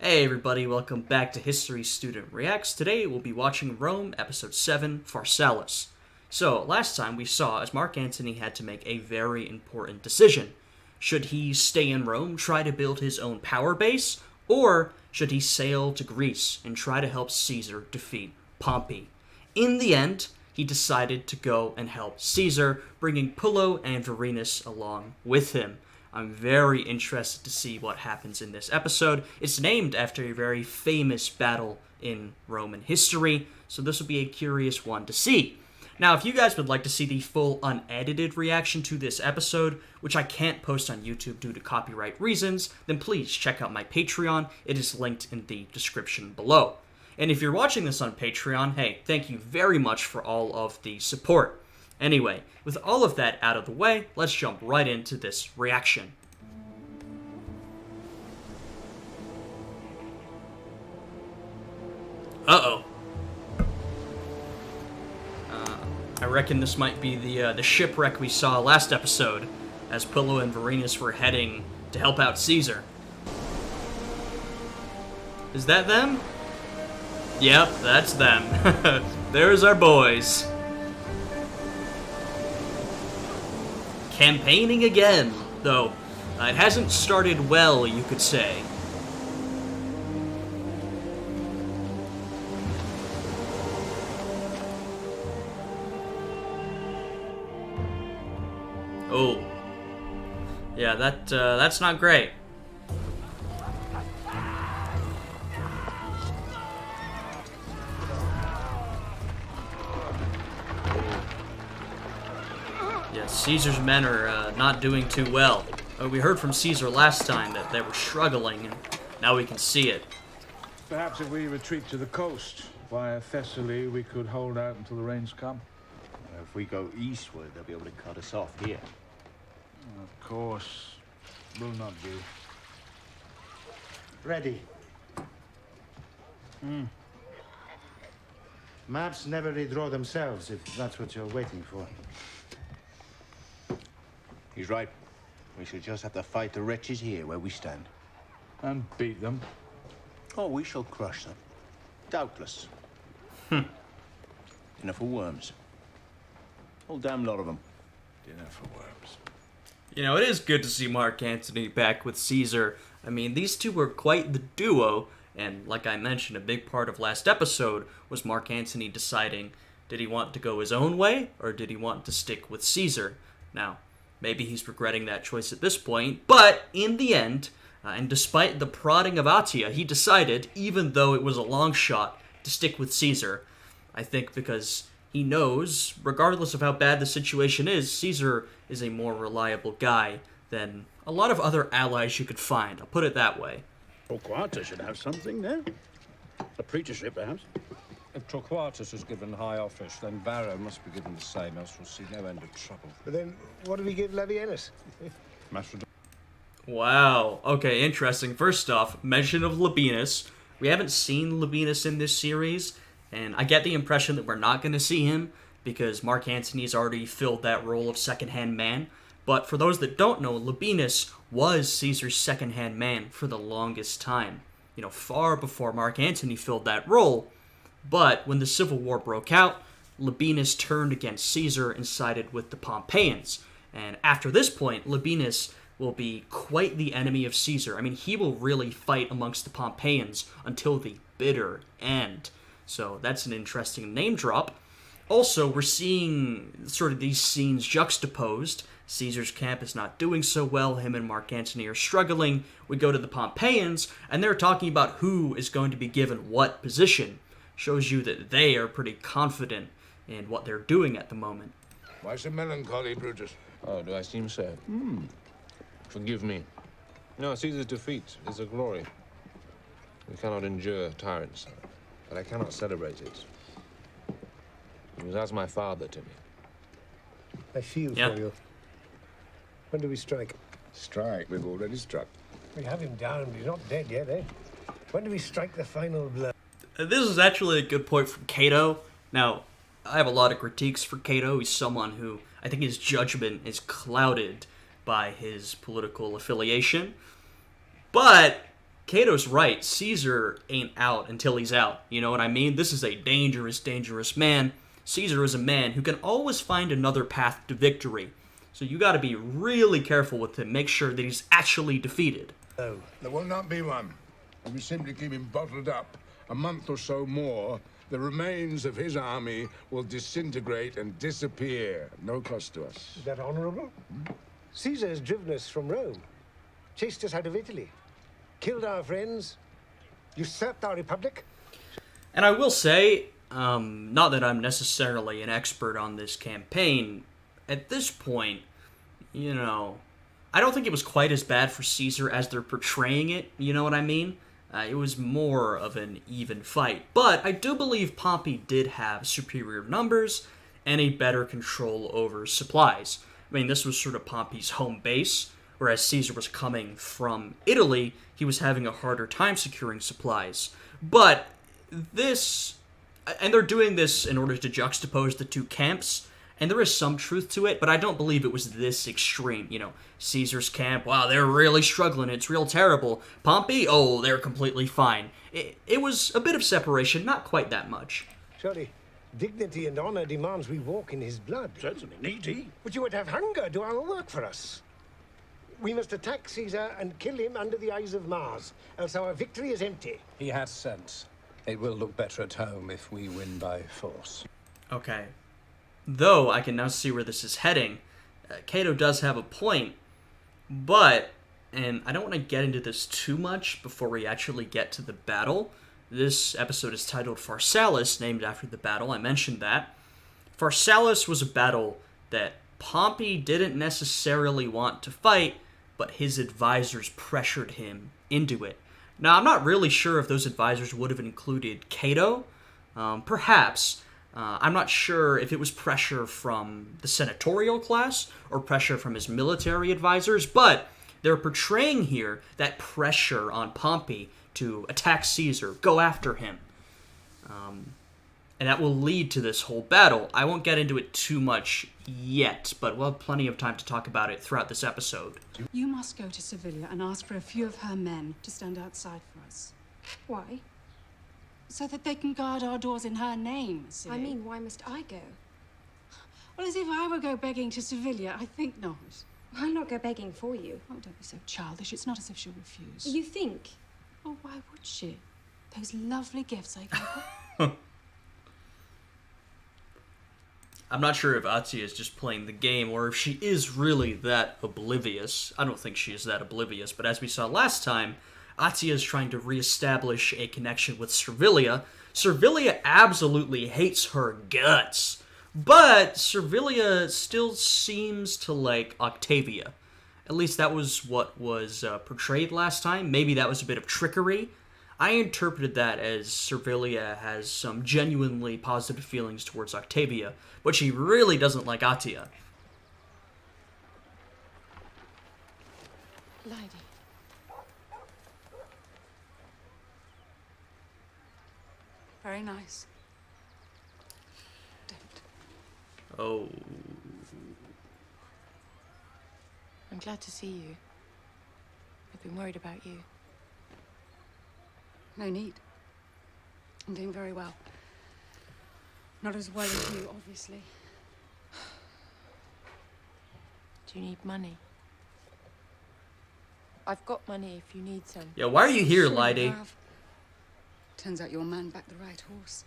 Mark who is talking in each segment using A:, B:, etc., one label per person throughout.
A: Hey everybody, welcome back to History Student Reacts. Today we'll be watching Rome, Episode 7, Pharsalus. So, last time we saw as Mark Antony had to make a very important decision. Should he stay in Rome, try to build his own power base, or should he sail to Greece and try to help Caesar defeat Pompey? In the end, he decided to go and help Caesar, bringing Pullo and Varenus along with him. I'm very interested to see what happens in this episode. It's named after a very famous battle in Roman history, so this will be a curious one to see. Now, if you guys would like to see the full unedited reaction to this episode, which I can't post on YouTube due to copyright reasons, then please check out my Patreon. It is linked in the description below. And if you're watching this on Patreon, hey, thank you very much for all of the support. Anyway, with all of that out of the way, let's jump right into this reaction. Uh-oh. I reckon this might be the shipwreck we saw last episode, as Pullo and Varenus were heading to help out Caesar. Is that them? Yep, that's them. There's our boys. Campaigning again, though it hasn't started well, you could say. Oh, yeah, that's not great. Caesar's men are not doing too well. We heard from Caesar last time that they were struggling, and now we can see it.
B: Perhaps if we retreat to the coast via Thessaly, we could hold out until the rains come.
C: If we go eastward, they'll be able to cut us off here.
B: Of course, will not do.
D: Ready. Maps never redraw themselves, if that's what you're waiting for.
C: He's right. We should just have to fight the wretches here where we stand.
B: And beat them.
C: Oh, we shall crush them. Doubtless. Dinner for worms. Whole damn lot of them.
B: Dinner for worms.
A: You know, it is good to see Mark Antony back with Caesar. I mean, these two were quite the duo, and like I mentioned, a big part of last episode was Mark Antony deciding, did he want to go his own way, or did he want to stick with Caesar? Now, maybe he's regretting that choice at this point, but in the end, and despite the prodding of Attia, he decided, even though it was a long shot, to stick with Caesar. I think because he knows, regardless of how bad the situation is, Caesar is a more reliable guy than a lot of other allies you could find. I'll put it that way.
E: Torquatus should have something there. A preachership, perhaps.
F: If Torquatus is given high office, then Varro must be given the same, else we'll see no end of trouble.
G: But then, what do we give Labienus?
A: Wow. Okay, interesting. First off, mention of Labienus. We haven't seen Labienus in this series, and I get the impression that we're not going to see him because Mark Antony's already filled that role of second-hand man. But for those that don't know, Labienus was Caesar's second-hand man for the longest time. You know, far before Mark Antony filled that role. But when the Civil War broke out, Labienus turned against Caesar and sided with the Pompeians. And after this point, Labienus will be quite the enemy of Caesar. I mean, he will really fight amongst the Pompeians until the bitter end. So that's an interesting name drop. Also, we're seeing sort of these scenes juxtaposed. Caesar's camp is not doing so well. Him and Mark Antony are struggling. We go to the Pompeians, and they're talking about who is going to be given what position. Shows you that they are pretty confident in what they're doing at the moment.
B: Why so melancholy, Brutus?
F: Oh, do I seem so? Forgive me. No, Caesar's defeat is a glory. We cannot endure tyrants, but I cannot celebrate it. He was as my father to me.
G: I feel for you. When do we strike?
B: Strike? We've already struck.
G: We have him down, but he's not dead yet, eh? When do we strike the final blow?
A: This is actually a good point from Cato. Now, I have a lot of critiques for Cato. He's someone who, I think his judgment is clouded by his political affiliation. But Cato's right. Caesar ain't out until he's out. You know what I mean? This is a dangerous, dangerous man. Caesar is a man who can always find another path to victory. So you gotta be really careful with him. Make sure that he's actually defeated.
G: Oh,
H: There will not be one. If we simply keep him bottled up a month or so more, the remains of his army will disintegrate and disappear. No cost to us.
G: is that honorable? Caesar has driven us from Rome, chased us out of Italy, killed our friends, usurped our republic.
A: And I will say, not that I'm necessarily an expert on this campaign, at this point, you know, I don't think it was quite as bad for Caesar as they're portraying it, you know what I mean? It was more of an even fight. But I do believe Pompey did have superior numbers and a better control over supplies. I mean, this was sort of Pompey's home base, whereas Caesar was coming from Italy, he was having a harder time securing supplies. But this, and they're doing this in order to juxtapose the two camps, and there is some truth to it, but I don't believe it was this extreme. You know, Caesar's camp, wow, they're really struggling, it's real terrible. Pompey, oh, they're completely fine. It was a bit of separation, not quite that much.
G: Surely, dignity and honor demands we walk in his blood.
E: Certainly needy.
G: But you would have hunger do our work for us. We must attack Caesar and kill him under the eyes of Mars, else our victory is empty.
I: He has sense. It will look better at home if we win by force.
A: Okay. Though I can now see where this is heading, Cato does have a point, but, and I don't want to get into this too much before we actually get to the battle. This episode is titled Pharsalus, named after the battle. I mentioned that. Pharsalus was a battle that Pompey didn't necessarily want to fight, but his advisors pressured him into it. Now, I'm not really sure if those advisors would have included Cato. Perhaps. I'm not sure if it was pressure from the senatorial class or pressure from his military advisors, but they're portraying here that pressure on Pompey to attack Caesar, go after him. And that will lead to this whole battle. I won't get into it too much yet, but we'll have plenty of time to talk about it throughout this episode.
J: You must go to Sevilla and ask for a few of her men to stand outside for us.
K: Why?
J: So that they can guard our doors in her name, silly.
K: I mean, why must I go?
J: Well, as if I would go begging to Sevilla, I think not.
K: I'll not go begging for you.
J: Oh, don't be so childish. It's not as if she'll refuse.
K: You think?
J: Oh, why would she? Those lovely gifts I gave her.
A: I'm not sure if Atia is just playing the game or if she is really that oblivious. I don't think she is that oblivious, but as we saw last time, Atia is trying to reestablish a connection with Servilia. Servilia absolutely hates her guts, but Servilia still seems to like Octavia. At least that was what was portrayed last time. Maybe that was a bit of trickery. I interpreted that as Servilia has some genuinely positive feelings towards Octavia, but she really doesn't like Atia.
J: Lady. Very nice. Don't.
A: Oh.
L: I'm glad to see you. I've been worried about you.
J: No need. I'm doing very well. Not as well as you, obviously.
L: Do you need money? I've got money if you need some.
A: Yeah, why are you here,
J: Sure you
A: lady?
J: have. Turns out your man backed the right horse.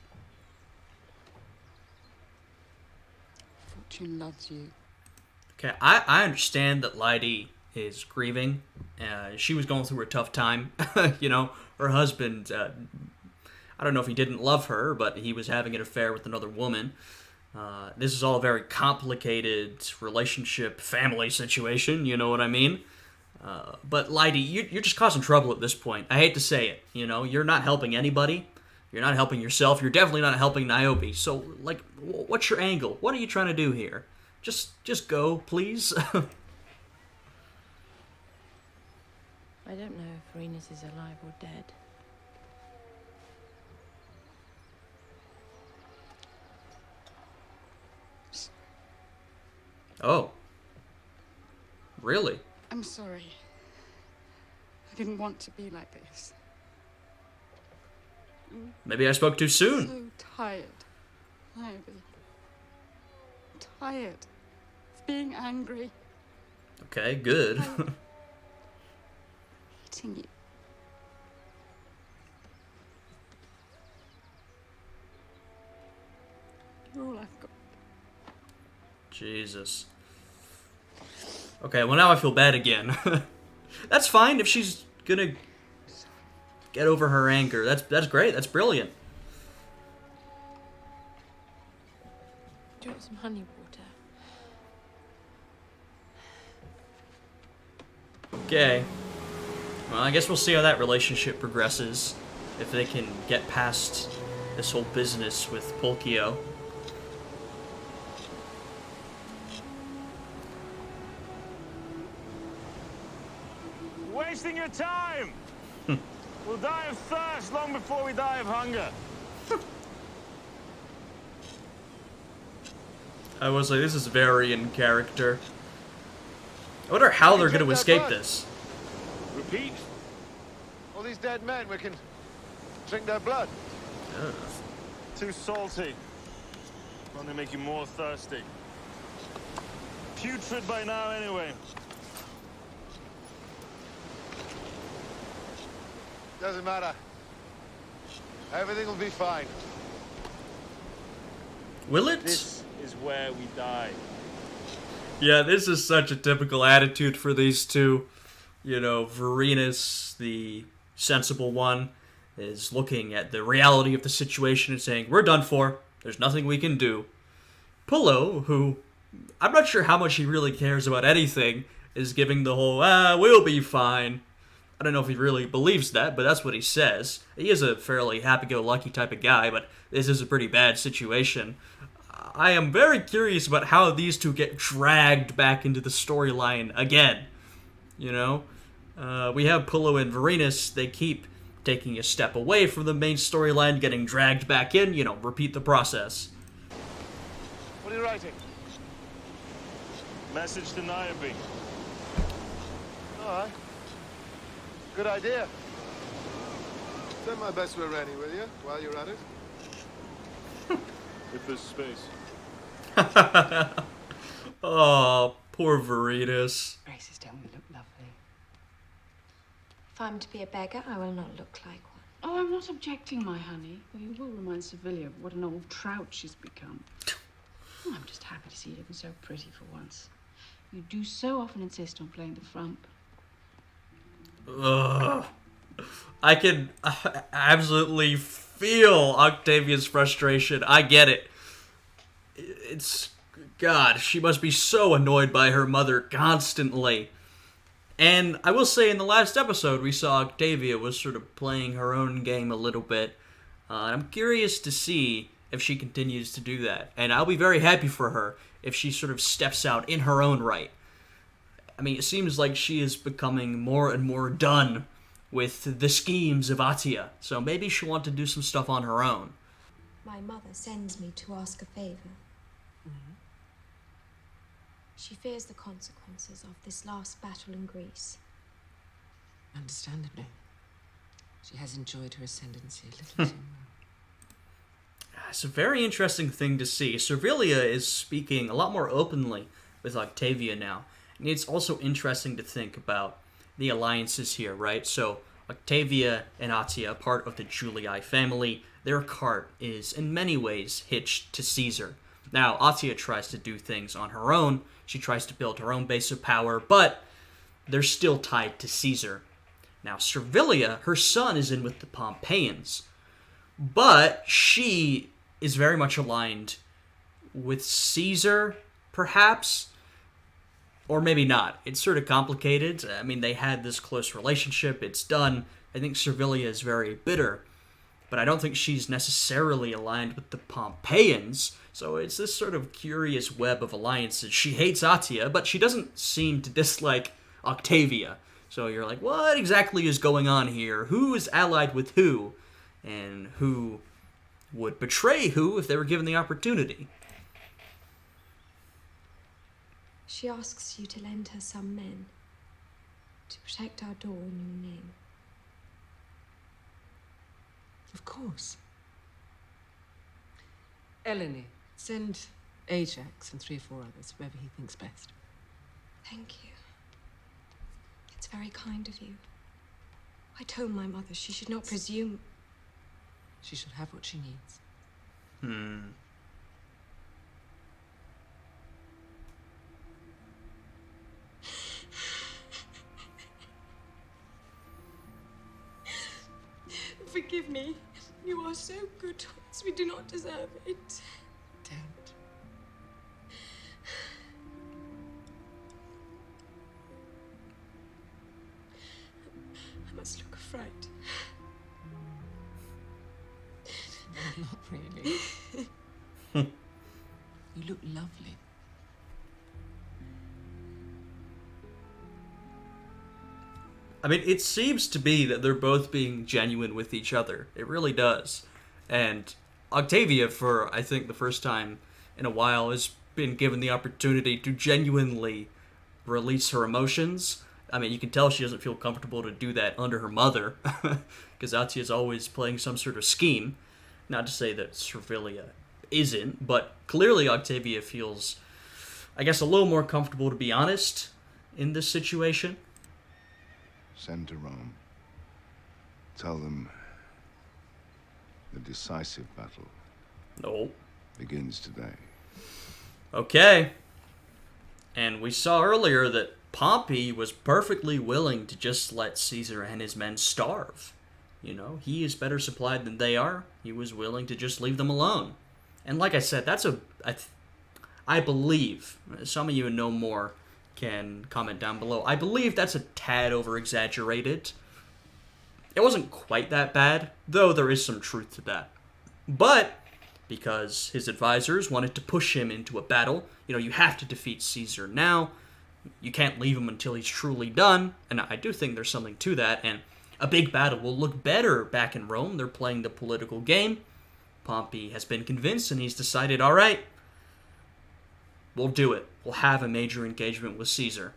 J: Fortune loves you.
A: Okay, I understand that Lydie is grieving. She was going through a tough time. You know, her husband, I don't know if he didn't love her, but he was having an affair with another woman. This is all a very complicated relationship, family situation, you know what I mean? But Lydie, you're just causing trouble at this point. I hate to say it, you know, you're not helping anybody. You're not helping yourself. You're definitely not helping Niobe. So, like, what's your angle? What are you trying to do here? Just go, please.
L: I don't know if Renus is alive or dead.
A: Oh. Really?
J: I'm sorry. I didn't want to be like this.
A: Maybe I spoke too soon.
J: So tired, Ivy. Tired of being angry.
A: Okay, good.
J: Hating you. You're all I've got.
A: Jesus. Okay, well now I feel bad again. That's fine if she's gonna get over her anger. That's great. That's brilliant.
L: Do you want some honey water?
A: Okay. Well, I guess we'll see how that relationship progresses. If they can get past this whole business with Pulchio.
M: Wasting your time! We'll die of thirst long before we die of hunger.
A: I was like, this is very in character. I wonder how they're going to escape this.
M: Repeat?
C: All these dead men, we can drink their blood.
M: Too salty. Only make you more thirsty. Putrid by now, anyway.
C: Doesn't matter. Everything will be fine.
A: Will it?
M: This is where we die.
A: Yeah, this is such a typical attitude for these two. You know, Varenus, the sensible one, is looking at the reality of the situation and saying, we're done for. There's nothing we can do. Pullo, who I'm not sure how much he really cares about anything, is giving the whole, we'll be fine. I don't know if he really believes that, but that's what he says. He is a fairly happy-go-lucky type of guy, but this is a pretty bad situation. I am very curious about how these two get dragged back into the storyline again. You know? We have Pullo and Varenus. They keep taking a step away from the main storyline, getting dragged back in. You know, repeat the process.
C: What are you writing?
M: Message to Niobe.
C: All right. Good idea. Send my best Rennie, will you, while you're at it?
M: If there's space.
A: Oh, poor Varenus.
K: Graces don't look lovely. If I'm to be a beggar, I will not look like one.
J: Oh, I'm not objecting, my honey. Well, you will remind Sevilla of what an old trout she's become. Oh, I'm just happy to see you looking so pretty for once. You do so often insist on playing the frump.
A: Ugh. I can absolutely feel Octavia's frustration. I get it. It's... God, she must be so annoyed by her mother constantly. And I will say in the last episode, we saw Octavia was sort of playing her own game a little bit. I'm curious to see if she continues to do that. And I'll be very happy for her if she sort of steps out in her own right. I mean, it seems like she is becoming more and more done with the schemes of Atia. So maybe she'll want to do some stuff on her own.
K: My mother sends me to ask a favor. She fears the consequences of this last battle in Greece.
N: Understandably. She has enjoyed her ascendancy a little too much.
A: It's a very interesting thing to see. Servilia is speaking a lot more openly with Octavia now. And it's also interesting to think about the alliances here, right? So Octavia and Atia, part of the Julii family, their cart is in many ways hitched to Caesar. Now, Atia tries to do things on her own. She tries to build her own base of power, but they're still tied to Caesar. Now, Servilia, her son, is in with the Pompeians, but she is very much aligned with Caesar, perhaps, or maybe not. It's sort of complicated. I mean, they had this close relationship. It's done. I think Servilia is very bitter, but I don't think she's necessarily aligned with the Pompeians. So it's this sort of curious web of alliances. She hates Atia, but she doesn't seem to dislike Octavia. So you're like, what exactly is going on here? Who is allied with who? And who would betray who if they were given the opportunity?
K: She asks you to lend her some men. To protect our door in your name.
N: Of course. Eleni, send Ajax and 3 or 4 others, whoever he thinks best.
K: Thank you. It's very kind of you. I told my mother she should not presume.
N: She should have what she needs.
K: Forgive me. You are so good to us. We do not deserve it.
N: Don't.
K: I must look afraid.
N: No, not really. You look lovely.
A: I mean, it seems to be that they're both being genuine with each other. It really does. And Octavia, for I think the first time in a while, has been given the opportunity to genuinely release her emotions. I mean, you can tell she doesn't feel comfortable to do that under her mother, because Atia's always playing some sort of scheme. Not to say that Servilia isn't, but clearly Octavia feels, I guess, a little more comfortable to be honest in this situation.
H: Send to Rome. Tell them the decisive battle begins today.
A: Okay. And we saw earlier that Pompey was perfectly willing to just let Caesar and his men starve. You know, he is better supplied than they are. He was willing to just leave them alone. And like I said, that's I believe, some of you who know more can comment down below, I believe that's a tad over-exaggerated. It wasn't quite that bad, though there is some truth to that. But, because his advisors wanted to push him into a battle, you know, you have to defeat Caesar now. You can't leave him until he's truly done, and I do think there's something to that, and a big battle will look better back in Rome. They're playing the political game. Pompey has been convinced, and he's decided, all right, we'll do it. We'll have a major engagement with Caesar.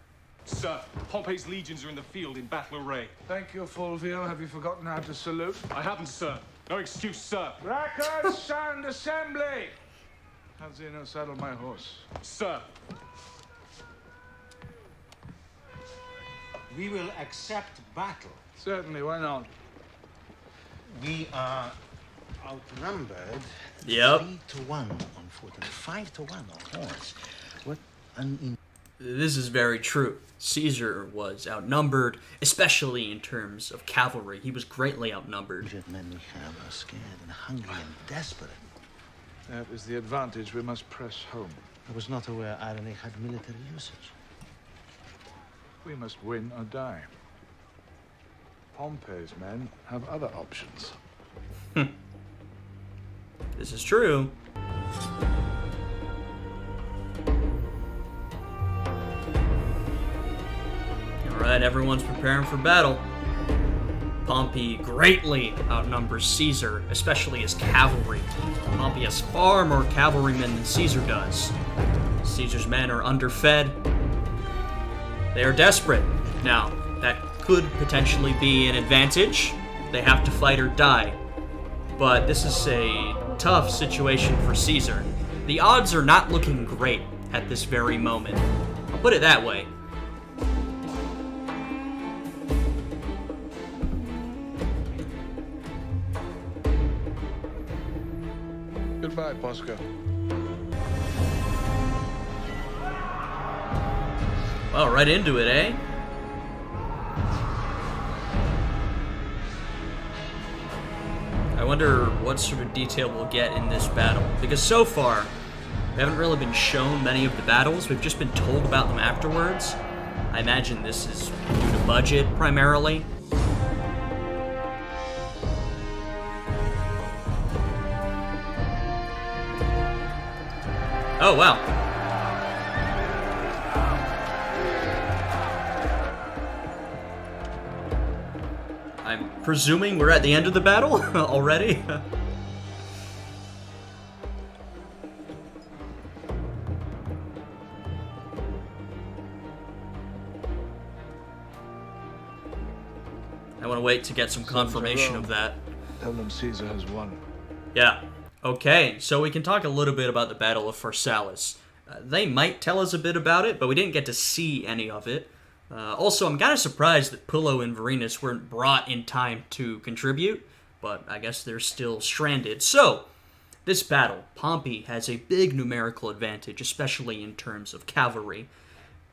O: Sir, Pompey's legions are in the field in battle array.
B: Thank you, Fulvio. Have you forgotten how to salute?
O: I haven't, sir. No excuse, sir.
B: Rackers, sound assembly! Have Zeno saddle my horse.
O: Sir.
D: We will accept battle.
B: Certainly, why not?
D: We are outnumbered 3-1 on foot and 5-1 on horse. What an...
A: This is very true. Caesar was outnumbered, especially in terms of cavalry. He was greatly outnumbered.
D: The men we have are scared and hungry and desperate.
B: That is the advantage we must press home.
D: I was not aware irony had military usage.
B: We must win or die. Pompey's men have other options.
A: This is true. Alright, everyone's preparing for battle. Pompey greatly outnumbers Caesar, especially his cavalry. Pompey has far more cavalrymen than Caesar does. Caesar's men are underfed. They are desperate. Now, that could potentially be an advantage. They have to fight or die. But this is a tough situation for Caesar. The odds are not looking great at this very moment. I'll put it that way.
B: Goodbye, Bosco.
A: Well, right into it, eh? I wonder what sort of detail we'll get in this battle. Because so far, we haven't really been shown many of the battles. We've just been told about them afterwards. I imagine this is due to budget, primarily. Oh, wow. I'm presuming we're at the end of the battle already? wait to get some confirmation of that.
B: Tell them Caesar has won.
A: Yeah. Okay, so we can talk a little bit about the Battle of Pharsalus. They might tell us a bit about it, but we didn't get to see any of it. Also, I'm kind of surprised that Pullo and Varenus weren't brought in time to contribute, but I guess they're still stranded. So, this battle, Pompey has a big numerical advantage, especially in terms of cavalry.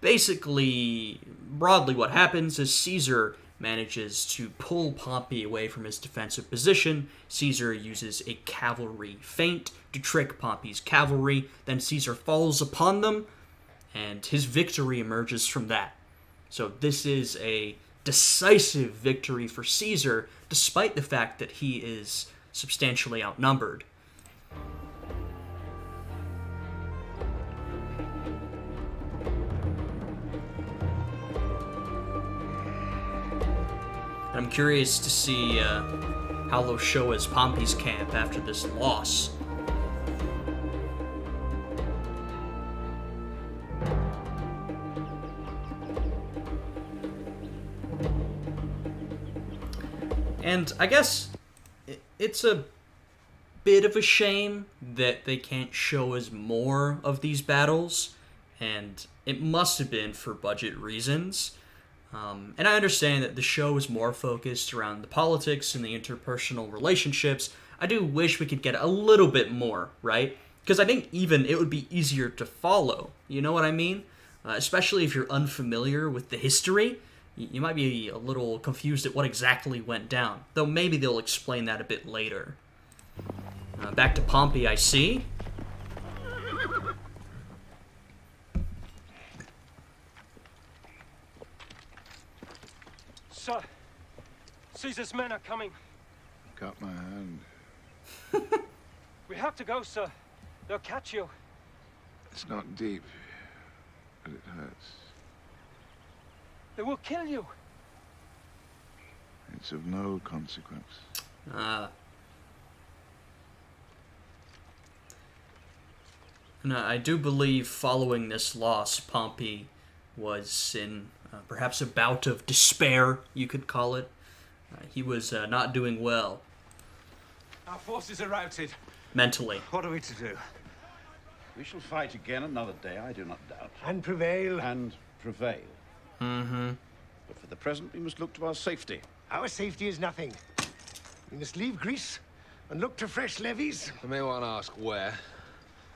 A: Basically, broadly what happens is Caesar manages to pull Pompey away from his defensive position. Caesar uses a cavalry feint to trick Pompey's cavalry. Then Caesar falls upon them, and his victory emerges from that. So this is a decisive victory for Caesar, despite the fact that he is substantially outnumbered. I'm curious to see how they'll show us Pompey's camp after this loss. And I guess it's a bit of a shame that they can't show us more of these battles, and it must have been for budget reasons. And I understand that the show is more focused around the politics and the interpersonal relationships. I do wish we could get a little bit more, right? Because I think even it would be easier to follow. You know what I mean? Especially if you're unfamiliar with the history. You might be a little confused at what exactly went down. Though maybe they'll explain that a bit later. Back to Pompey, I see.
M: Sir, Caesar's men are coming.
B: Cut my hand.
M: We have to go, sir. They'll catch you.
B: It's not deep, but it hurts.
M: They will kill you.
B: It's of no consequence.
A: And I do believe following this loss, Pompey was in perhaps a bout of despair, you could call it. He was not doing well.
P: Our forces are routed.
A: Mentally.
P: What are we to do?
E: We shall fight again another day, I do not doubt.
G: And prevail.
E: And prevail.
A: Mm-hmm.
E: But for the present, we must look to our safety.
G: Our safety is nothing. We must leave Greece and look to fresh levies.
F: I may want to ask where.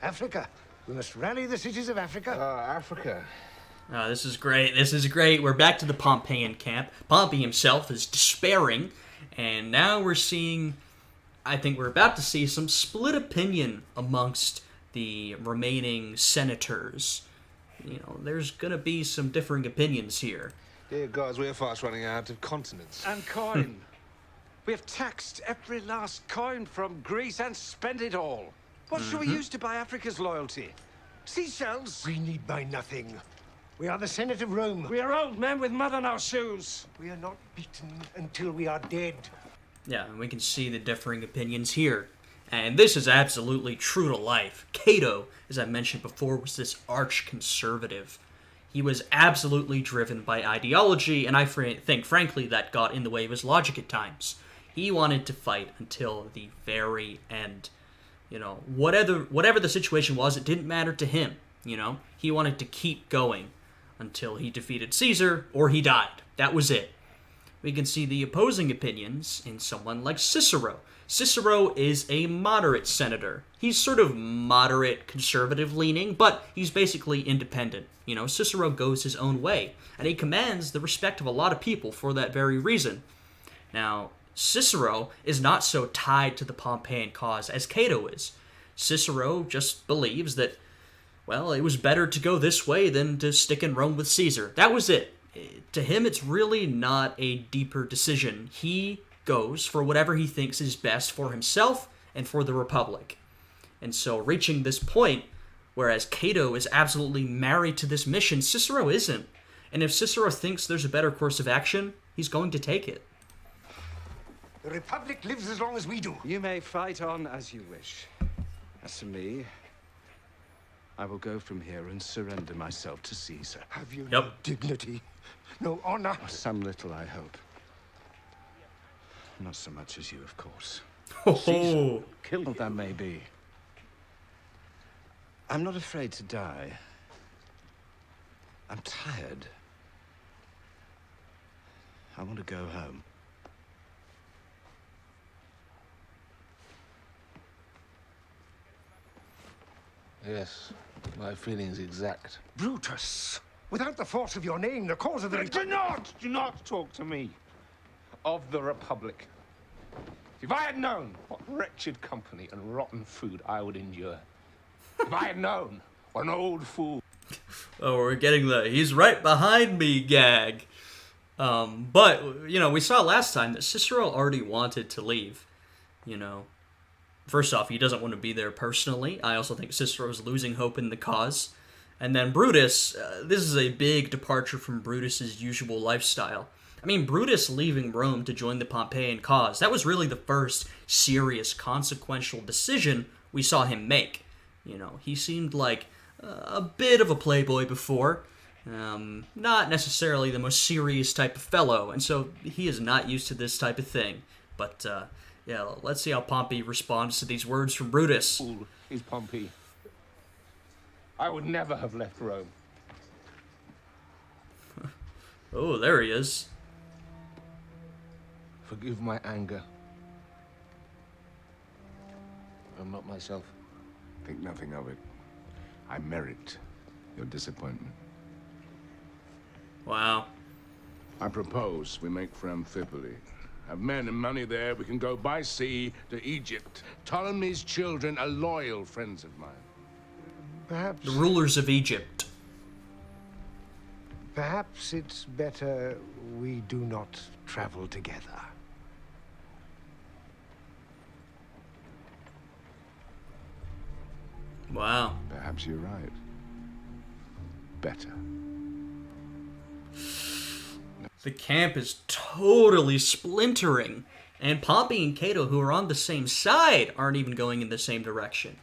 G: Africa. We must rally the cities of Africa.
F: Africa.
A: This is great. This is great. We're back to the Pompeian camp. Pompey himself is despairing, and now we're seeing, I think we're about to see some split opinion amongst the remaining senators. You know, there's going to be some differing opinions here.
F: Dear gods, we're fast running out of continents.
P: And coin. We have taxed every last coin from Greece and spent it all. What shall we use to buy Africa's loyalty? Seashells?
G: We need buy nothing. We are the Senate of Rome.
P: We are old men with mud on our shoes.
G: We are not beaten until we are dead.
A: Yeah, and we can see the differing opinions here. And this is absolutely true to life. Cato, as I mentioned before, was this arch-conservative. He was absolutely driven by ideology, and I think, frankly, that got in the way of his logic at times. He wanted to fight until the very end. You know, whatever the situation was, it didn't matter to him, you know? He wanted to keep going until he defeated Caesar or he died. That was it. We can see the opposing opinions in someone like Cicero. Cicero is a moderate senator. He's sort of moderate conservative leaning, but he's basically independent. You know, Cicero goes his own way, and he commands the respect of a lot of people for that very reason. Now, Cicero is not so tied to the Pompeian cause as Cato is. Cicero just believes that, well, it was better to go this way than to stick in Rome with Caesar. That was it. To him, it's really not a deeper decision. He goes for whatever he thinks is best for himself and for the Republic. And so reaching this point, whereas Cato is absolutely married to this mission, Cicero isn't. And if Cicero thinks there's a better course of action, he's going to take it.
G: The Republic lives as long as we do.
P: You may fight on as you wish. As for me, I will go from here and surrender myself to Caesar.
G: Have you no dignity, no honor?
P: Some little, I hope. Not so much as you, of course.
A: Oh.
P: Caesar, killed that may be. I'm not afraid to die. I'm tired. I want to go home.
F: Yes, my feeling's exact.
G: Brutus! Without the force of your name, the cause of the
P: Do not talk to me of the Republic. If I had known what wretched company and rotten food I would endure, if I had known what an old fool.
A: Oh, we're getting the "he's right behind me" gag. But, you know, we saw last time that Cicero already wanted to leave. You know, first off, he doesn't want to be there personally. I also think Cicero's losing hope in the cause. And then Brutus, this is a big departure from Brutus's usual lifestyle. I mean, Brutus leaving Rome to join the Pompeian cause, that was really the first serious, consequential decision we saw him make. You know, he seemed like a bit of a playboy before, not necessarily the most serious type of fellow, and so he is not used to this type of thing. But, yeah, let's see how Pompey responds to these words from Brutus.
P: Fool is Pompey. I would never have left Rome.
A: Oh, there he is.
F: Forgive my anger. I'm not myself.
H: Think nothing of it. I merit your disappointment.
A: Wow.
H: I propose we make for Amphipoli. Have men and money there, we can go by sea to Egypt. Ptolemy's children are loyal friends of mine.
G: Perhaps...
A: The rulers of Egypt.
G: Perhaps it's better we do not travel together.
A: Wow.
H: Perhaps you're right. Better.
A: The camp is totally splintering, and Pompey and Cato, who are on the same side, aren't even going in the same direction.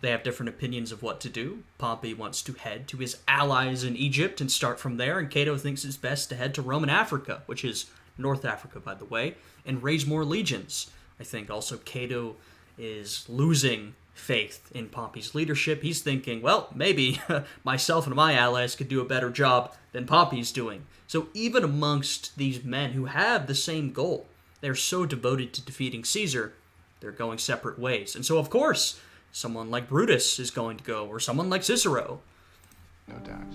A: They have different opinions of what to do. Pompey wants to head to his allies in Egypt and start from there, and Cato thinks it's best to head to Roman Africa, which is North Africa, by the way, and raise more legions. I think also Cato is losing faith in Pompey's leadership. He's thinking, well, maybe myself and my allies could do a better job than Pompey's doing. So even amongst these men who have the same goal, they're so devoted to defeating Caesar, they're going separate ways. And so, of course, someone like Brutus is going to go, or someone like Cicero.
H: No doubt.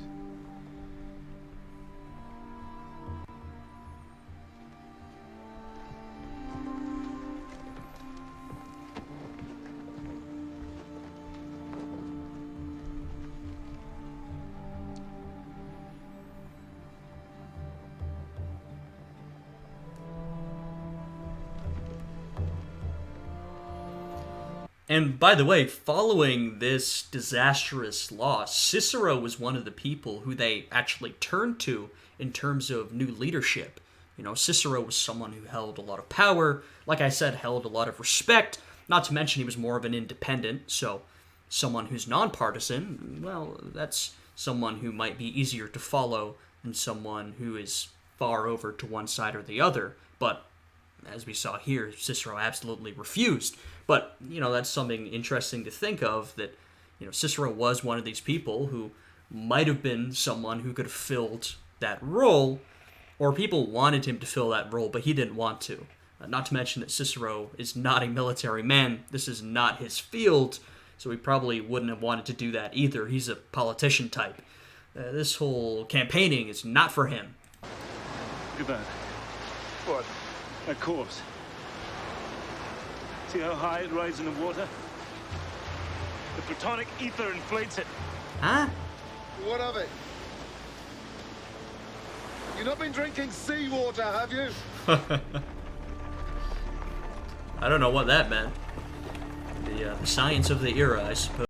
A: And by the way, following this disastrous loss, Cicero was one of the people who they actually turned to in terms of new leadership. You know, Cicero was someone who held a lot of power, like I said, held a lot of respect, not to mention he was more of an independent, so someone who's nonpartisan, well, that's someone who might be easier to follow than someone who is far over to one side or the other. But as we saw here, Cicero absolutely refused. But, you know, that's something interesting to think of, that, you know, Cicero was one of these people who might have been someone who could have filled that role, or people wanted him to fill that role, but he didn't want to. Not to mention that Cicero is not a military man. This is not his field, so he probably wouldn't have wanted to do that either. He's a politician type. This whole campaigning is not for him.
M: Look at that. What? That course. See how high it rises in the water? The protonic ether inflates it.
A: Huh?
C: What of it? You've not been drinking seawater, have you?
A: I don't know what that meant. The science of the era, I suppose.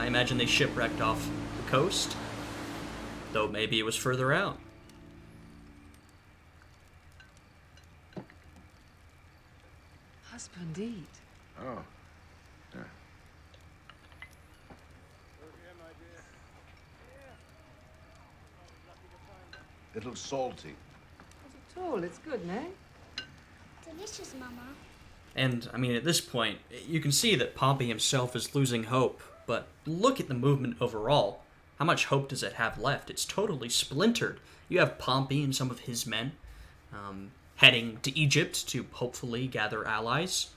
A: I imagine they shipwrecked off the coast, though maybe it was further out.
N: Splendid.
H: Oh. Yeah.
Q: It looks salty.
N: Not at all. It's good, no?
R: Delicious, Mama.
A: And, I mean, at this point, you can see that Pompey himself is losing hope, but look at the movement overall. How much hope does it have left? It's totally splintered. You have Pompey and some of his men heading to Egypt to hopefully gather allies.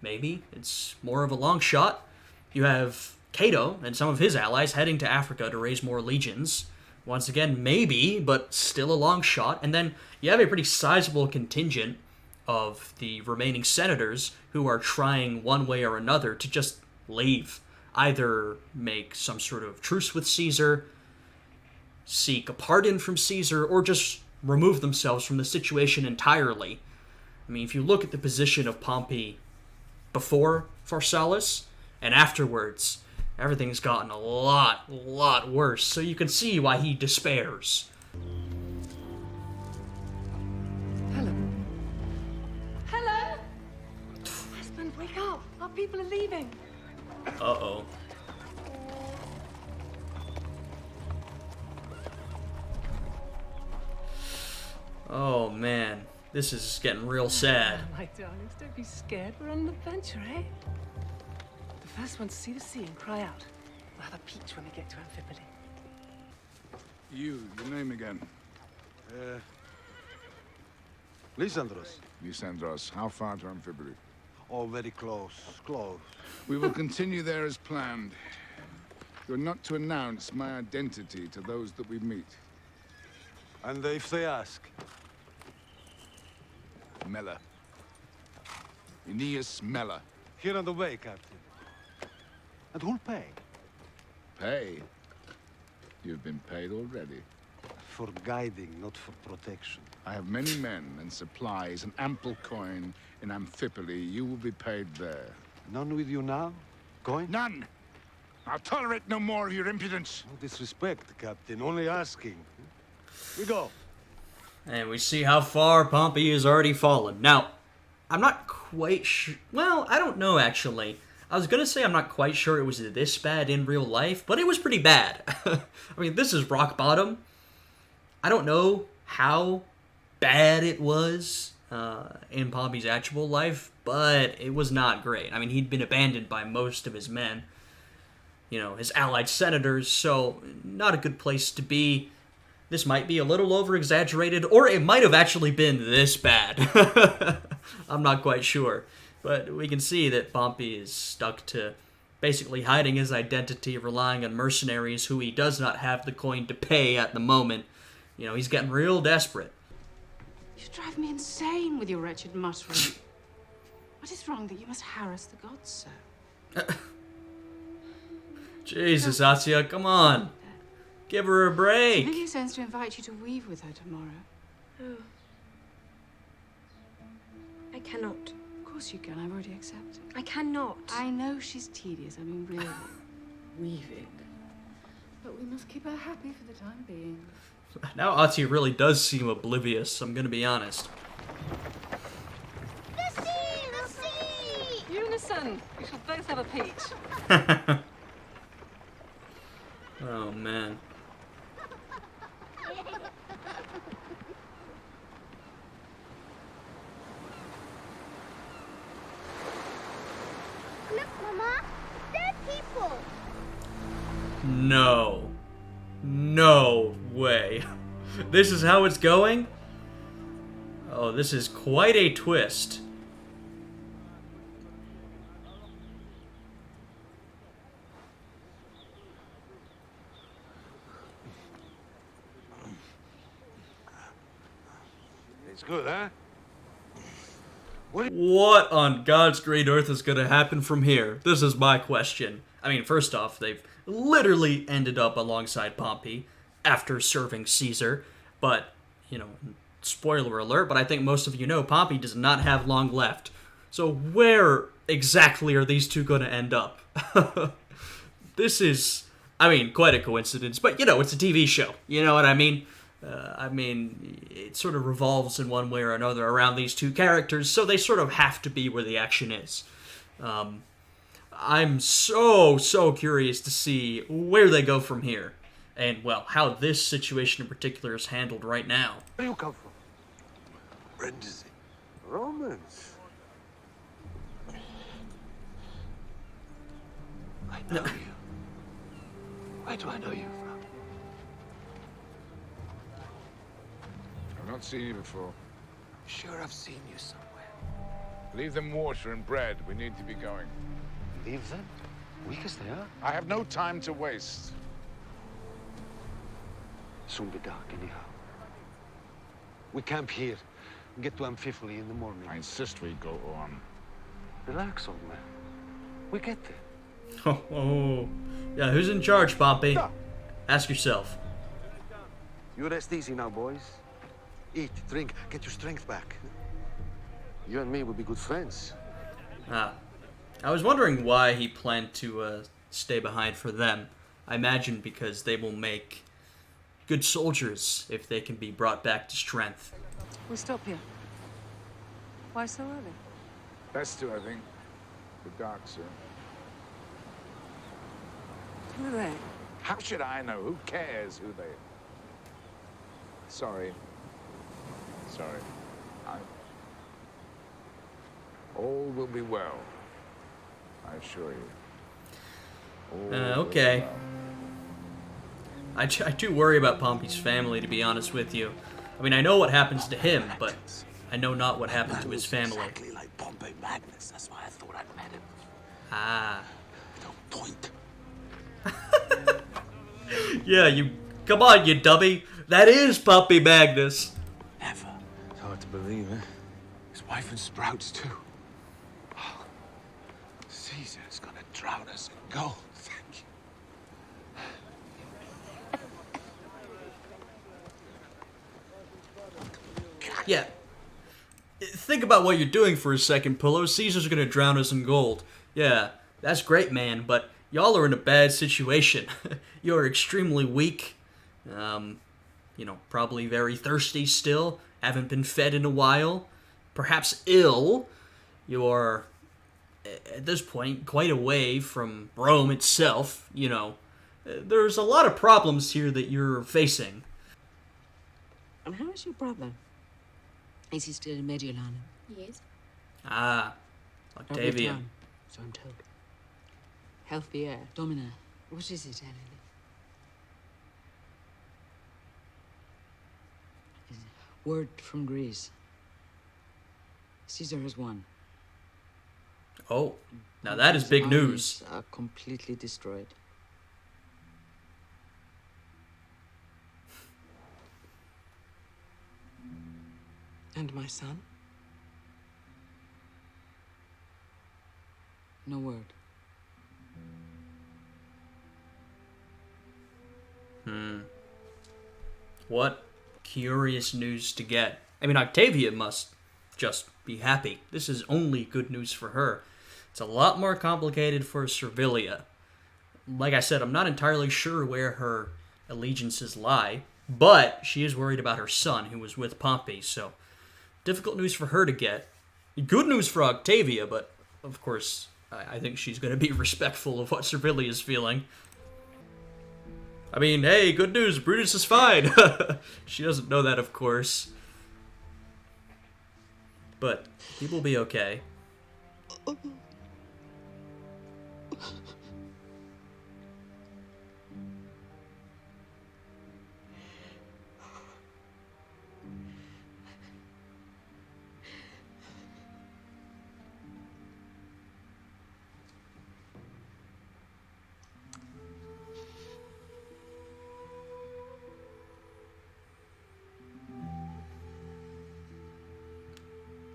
A: Maybe. It's more of a long shot. You have Cato and some of his allies heading to Africa to raise more legions. Once again, maybe, but still a long shot. And then you have a pretty sizable contingent of the remaining senators who are trying one way or another to just leave. Either make some sort of truce with Caesar, seek a pardon from Caesar, or just remove themselves from the situation entirely. I mean, if you look at the position of Pompey before Pharsalus and afterwards, everything's gotten a lot worse. So you can see why he despairs.
L: Hello? Husband, wake up. Our people are leaving.
A: Uh-oh. Oh, man. This is getting real sad.
N: Oh, my darlings, don't be scared. We're on an adventure, eh? The first one to see the sea and cry out. We'll have a peach when we get to Amphipoli.
H: Your name again?
C: Lysandros.
H: Lysandros. How far to Amphipoli?
C: Oh, very close. Close.
H: We will continue there as planned. You're not to announce my identity to those that we meet.
C: And if they ask?
H: Mela. Aeneas Mela.
C: Here on the way, Captain. And who'll pay?
H: Pay? You've been paid already.
C: For guiding, not for protection.
H: I have many men and supplies and ample coin in Amphipoli. You will be paid there.
C: None with you now? Coin?
H: None! I'll tolerate no more of your impudence.
C: No disrespect, Captain. Only asking. We go.
A: And we see how far Pompey has already fallen. Now, I'm not quite sure... Well, I don't know, actually. I was going to say I'm not quite sure it was this bad in real life, but it was pretty bad. I mean, this is rock bottom. I don't know how bad it was in Pompey's actual life, but it was not great. I mean, he'd been abandoned by most of his men, you know, his allied senators, so not a good place to be. This might be a little over-exaggerated, or it might have actually been this bad. I'm not quite sure. But we can see that Pompey is stuck to basically hiding his identity, relying on mercenaries who he does not have the coin to pay at the moment. You know, he's getting real desperate.
J: You drive me insane with your wretched muttering. What is wrong that you must harass the gods so?
A: Jesus, Asya, come on. Give her a break.
J: Livia sends to invite you to weave with her tomorrow.
K: Oh. I cannot.
J: Of course you can. I've already accepted.
K: I cannot.
J: I know she's tedious. I mean, really. Weaving. But we must keep her happy for the time being.
A: Now Atsi really does seem oblivious, I'm gonna be honest.
R: The sea! The sea!
N: Unison! We shall both have a peach.
A: Oh, man.
R: Look, Mama. There are people.
A: No. No way. This is how it's going? Oh, this is quite a twist.
C: It's good, huh?
A: What on God's great earth is going to happen from here? This is my question. I mean, first off, they've literally ended up alongside Pompey after serving Caesar. But, you know, spoiler alert, but I think most of you know Pompey does not have long left. So where exactly are these two going to end up? this is, I mean, quite a coincidence, but you know, it's a TV show. You know what I mean? I mean, it sort of revolves in one way or another around these two characters, so they sort of have to be where the action is. I'm so curious to see where they go from here, and, well, how this situation in particular is handled right now.
C: Where do you come from? Brindisi. Romans. I know you. Where do I know you from?
H: I've not seen you before.
C: Sure, I've seen you somewhere.
H: Leave them water and bread. We need to be going.
C: Leave them? Weak as they are?
H: I have no time to waste.
C: Soon be dark, anyhow. We camp here and get to Amphipoli in the morning.
H: I insist we go on.
C: Relax, old man. We get there.
A: Oh. Yeah, who's in charge, Pompey? Ask yourself.
C: You rest easy now, boys. Eat, drink, get your strength back. You and me will be good friends.
A: I was wondering why he planned to stay behind for them. I imagine because they will make good soldiers if they can be brought back to strength.
N: We'll stop here. Why so early?
H: Best to, I think. The dark soon.
N: Who are they?
H: How should I know? Who cares who they are? Sorry. Sorry. All will be well. I assure you.
A: Okay. I do worry about Pompey's family, to be honest with you. I mean, I know what happens to him, but I know not what happened to his family.
C: Exactly like Pompey Magnus. That's why I thought I'd met him.
A: Ah.
C: Don't point.
A: Yeah, come on, you dummy. That is Pompey Magnus.
C: Never. It's hard to believe, eh? His wife and sprouts, too. Oh, Caesar's gonna drown us in gold. Thank you.
A: Yeah. Think about what you're doing for a second, Pullo. Caesar's gonna drown us in gold. Yeah, that's great, man, but y'all are in a bad situation. You're extremely weak. You know, probably very thirsty still. Haven't been fed in a while. Perhaps ill. You are, at this point, quite away from Rome itself. You know, there's a lot of problems here that you're facing.
J: And how is your brother? Is he still in Mediolanum?
R: He is.
A: Ah, Octavian.
J: So I'm told. Healthy air. Domina. What is it, Emily? Word from Greece. Caesar has won.
A: Oh, now that is big news.
J: Armies are completely destroyed. And my son? No word.
A: What curious news to get. I mean, Octavia must just be happy. This is only good news for her. It's a lot more complicated for Servilia. Like I said, I'm not entirely sure where her allegiances lie, but she is worried about her son, who was with Pompey, so difficult news for her to get. Good news for Octavia, but of course, I think she's going to be respectful of what Servilia is feeling. I mean, hey, good news, Brutus is fine. She doesn't know that, of course. But he will be okay.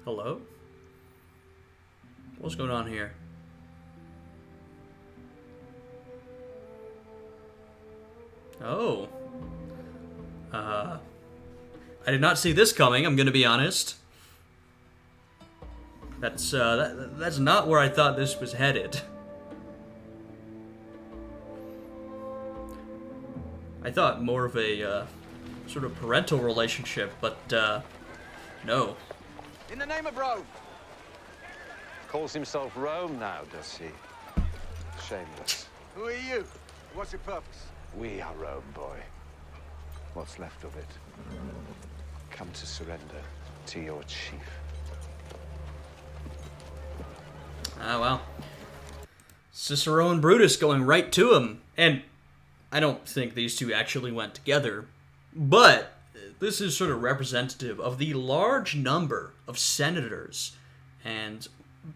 A: Hello? What's going on here? Oh. I did not see this coming, I'm gonna be honest. That's not where I thought this was headed. I thought more of a sort of parental relationship, but no.
C: In the name of Rome.
I: Calls himself Rome now, does he? Shameless.
C: Who are you? What's your purpose?
I: We are Rome, boy. What's left of it. Come to surrender to your chief.
A: Ah, well. Cicero and Brutus going right to him. And I don't think these two actually went together. But this is sort of representative of the large number of senators and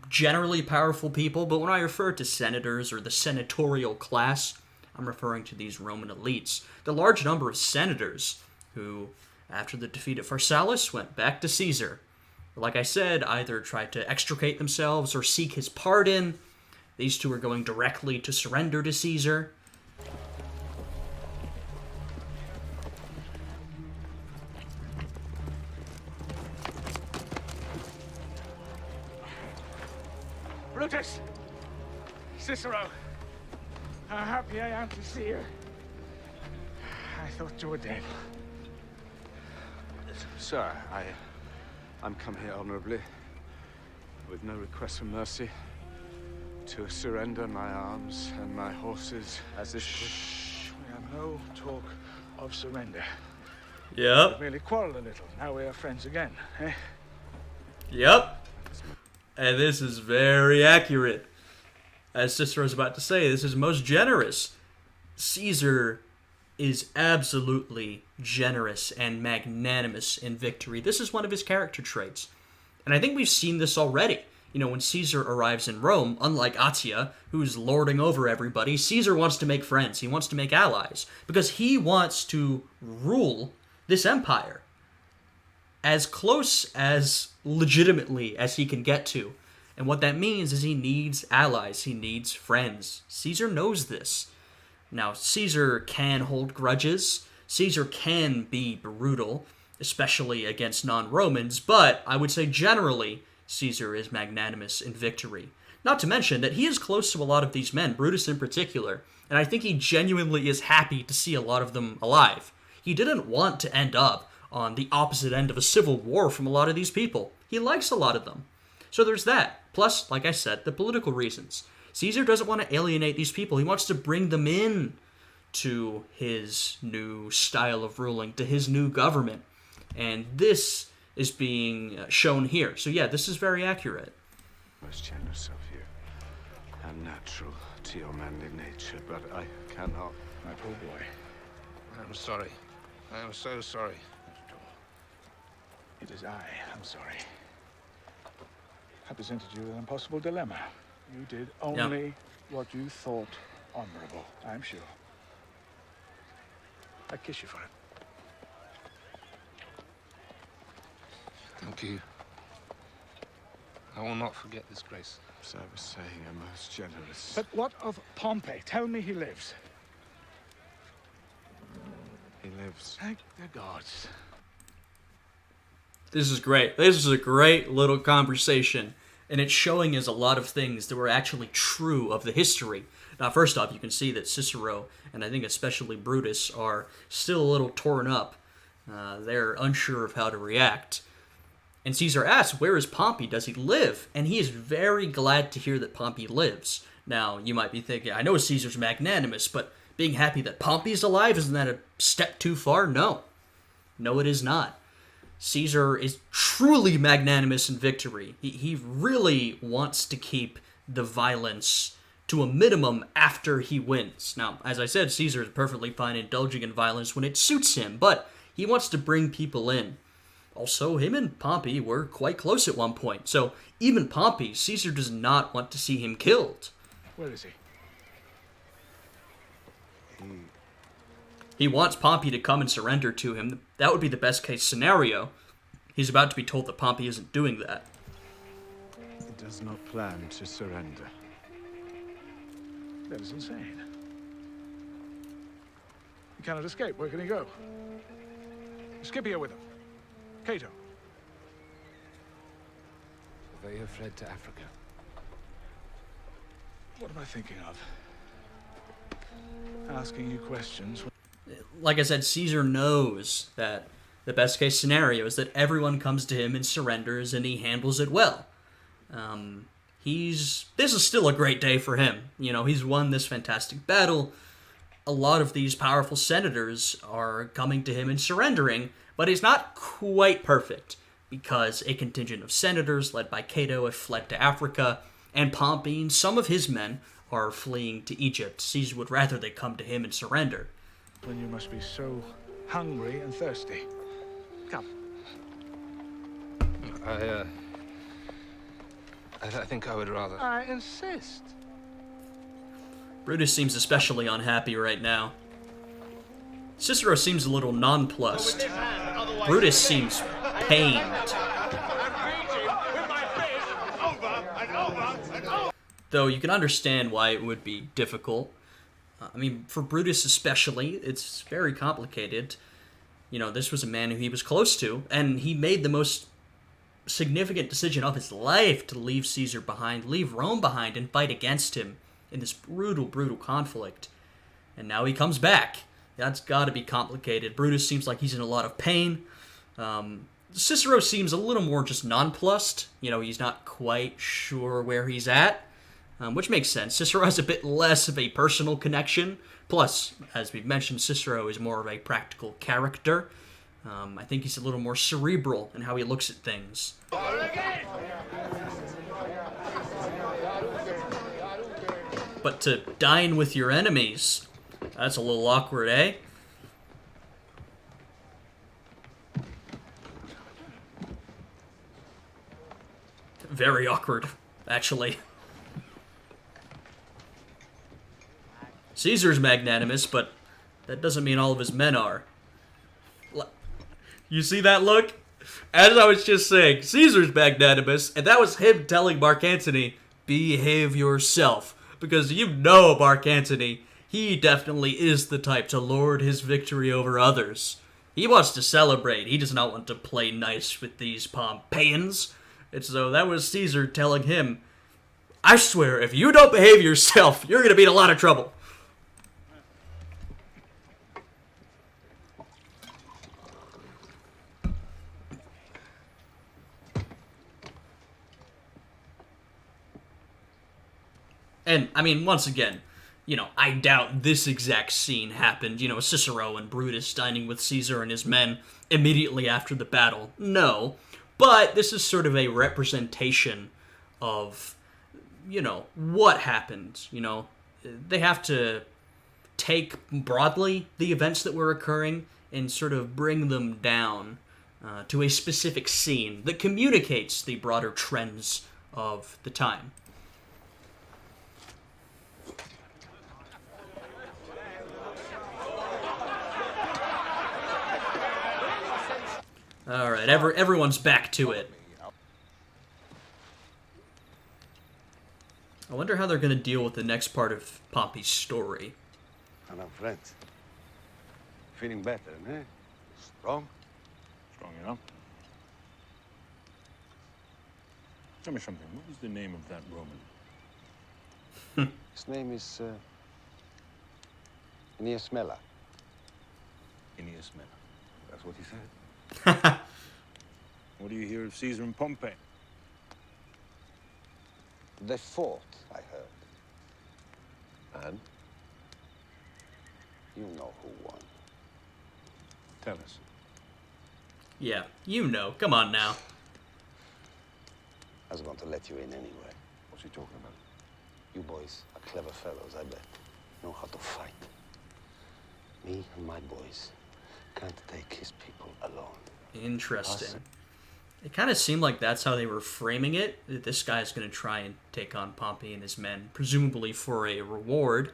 A: generally powerful people. But when I refer to senators or the senatorial class, I'm referring to these Roman elites. The large number of senators who, after the defeat at Pharsalus, went back to Caesar. Like I said, either tried to extricate themselves or seek his pardon. These two are going directly to surrender to Caesar.
H: Brutus! Cicero! How happy I am to see you. I thought you were dead.
C: Sir, I'm come here honorably, with no request for mercy, to surrender my arms and my horses as if...
H: Shh! We have no talk of surrender.
A: Yep.
H: We merely quarreled a little. Now we are friends again, eh?
A: Yep. And this is very accurate. As Cicero's about to say, this is most generous. Caesar is absolutely generous and magnanimous in victory. This is one of his character traits. And I think we've seen this already. You know, when Caesar arrives in Rome, unlike Attila, who's lording over everybody, Caesar wants to make friends. He wants to make allies. Because he wants to rule this empire as close as legitimately as he can get to. And what that means is he needs allies. He needs friends. Caesar knows this. Now, Caesar can hold grudges. Caesar can be brutal, especially against non-Romans, but I would say generally Caesar is magnanimous in victory. Not to mention that he is close to a lot of these men, Brutus in particular, and I think he genuinely is happy to see a lot of them alive. He didn't want to end up on the opposite end of a civil war from a lot of these people. He likes a lot of them. So there's that. Plus, like I said, the political reasons. Caesar doesn't want to alienate these people. He wants to bring them in to his new style of ruling, to his new government. And this is being shown here. So yeah, this is very accurate.
C: Most generous of you, and natural to your manly nature, but I cannot.
H: My poor boy.
P: I'm sorry. I am so sorry.
H: It is I. I'm sorry. I presented you with an impossible dilemma. You did only what you thought honorable, I'm sure. I kiss you for it.
P: Thank you. I will not forget this grace.
C: As I was saying, a most generous...
H: But what of Pompey? Tell me he lives.
C: He lives.
H: Thank the gods.
A: This is great. This is a great little conversation. And it's showing us a lot of things that were actually true of the history. Now, first off, you can see that Cicero, and I think especially Brutus, are still a little torn up. They're unsure of how to react. And Caesar asks, where is Pompey? Does he live? And he is very glad to hear that Pompey lives. Now, you might be thinking, I know Caesar's magnanimous, but being happy that Pompey's alive, isn't that a step too far? No. No, it is not. Caesar is truly magnanimous in victory. He really wants to keep the violence to a minimum after he wins. Now, as I said, Caesar is perfectly fine indulging in violence when it suits him, but he wants to bring people in. Also, him and Pompey were quite close at one point, so even Pompey, Caesar does not want to see him killed.
H: Where is he?
A: He wants Pompey to come and surrender to him. That would be the best case scenario. He's about to be told that Pompey isn't doing that.
C: He does not plan to surrender.
H: That is insane. He cannot escape. Where can he go? Scipio with him. Cato.
I: They have fled to Africa.
H: What am I thinking of? Asking you questions.
A: like I said, Caesar knows that the best case scenario is that everyone comes to him and surrenders, and he handles it well. This is still a great day for him. You know, he's won this fantastic battle. A lot of these powerful senators are coming to him and surrendering, but he's not quite perfect, because a contingent of senators led by Cato have fled to Africa, and Pompey and some of his men are fleeing to Egypt. Caesar would rather they come to him and surrender.
B: Then you must be so hungry and thirsty. Come.
F: I think I would rather.
B: I insist.
A: Brutus seems especially unhappy right now. Cicero seems a little nonplussed. Brutus seems pained. Though you can understand why it would be difficult. I mean, for Brutus especially, it's very complicated. You know, this was a man who he was close to, and he made the most significant decision of his life to leave Caesar behind, leave Rome behind, and fight against him in this brutal, brutal conflict. And now he comes back. That's got to be complicated. Brutus seems like he's in a lot of pain. Cicero seems a little more just nonplussed. You know, he's not quite sure where he's at, which makes sense. Cicero has a bit less of a personal connection. Plus, as we've mentioned, Cicero is more of a practical character. I think he's a little more cerebral in how he looks at things. But to dine with your enemies, that's a little awkward, eh? Very awkward, actually. Caesar's magnanimous, but that doesn't mean all of his men are. You see that look? As I was just saying, Caesar's magnanimous, and that was him telling Mark Antony, behave yourself. Because you know Mark Antony, he definitely is the type to lord his victory over others. He wants to celebrate. He does not want to play nice with these Pompeians. And so that was Caesar telling him, I swear, if you don't behave yourself, you're going to be in a lot of trouble. And, I mean, once again, you know, I doubt this exact scene happened, you know, Cicero and Brutus dining with Caesar and his men immediately after the battle. No. But this is sort of a representation of, you know, what happened. You know, they have to take broadly the events that were occurring and sort of bring them down to a specific scene that communicates the broader trends of the time. All right, everyone's back to it. I wonder how they're going to deal with the next part of Pompey's story.
Q: Hello, friends. Feeling better, eh? Strong?
E: Strong enough. Tell me something. What was the name of that Roman?
Q: His name is Aeneas Mela.
E: Aeneas Mela.
Q: That's what he said.
E: What do you hear of Caesar and Pompey?
Q: They fought, I heard. And? You know who won.
E: Tell us.
A: Yeah, you know. Come on now.
Q: I was going to let you in anyway.
E: What's he talking about?
Q: You boys are clever fellows, I bet. Know how to fight. Me and my boys can't take his people alone.
A: Interesting. It kind of seemed like that's how they were framing it. That this guy's going to try and take on Pompey and his men, presumably for a reward.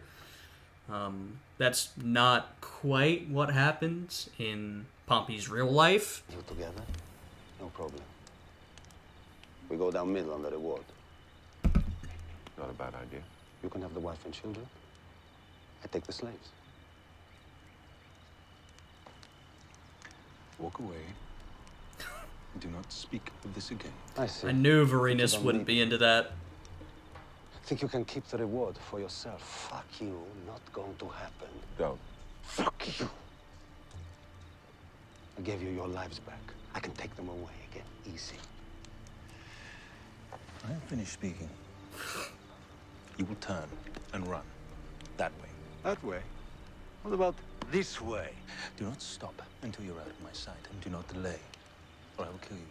A: That's not quite what happens in Pompey's real life.
Q: You together? No problem. We go down middle on the reward.
F: Not a bad idea.
Q: You can have the wife and children. I take the slaves.
E: Walk away. Do not speak of this again.
Q: I see.
A: I knew Varenus wouldn't be into that.
Q: Think you can keep the reward for yourself? Fuck you. Not going to happen.
F: Don't.
Q: Fuck you. I gave you your lives back. I can take them away again, easy.
E: I am finished speaking. You will turn and run. That way.
C: That way? What about this way?
E: Do not stop until you're out of my sight, and do not delay, or I will kill you.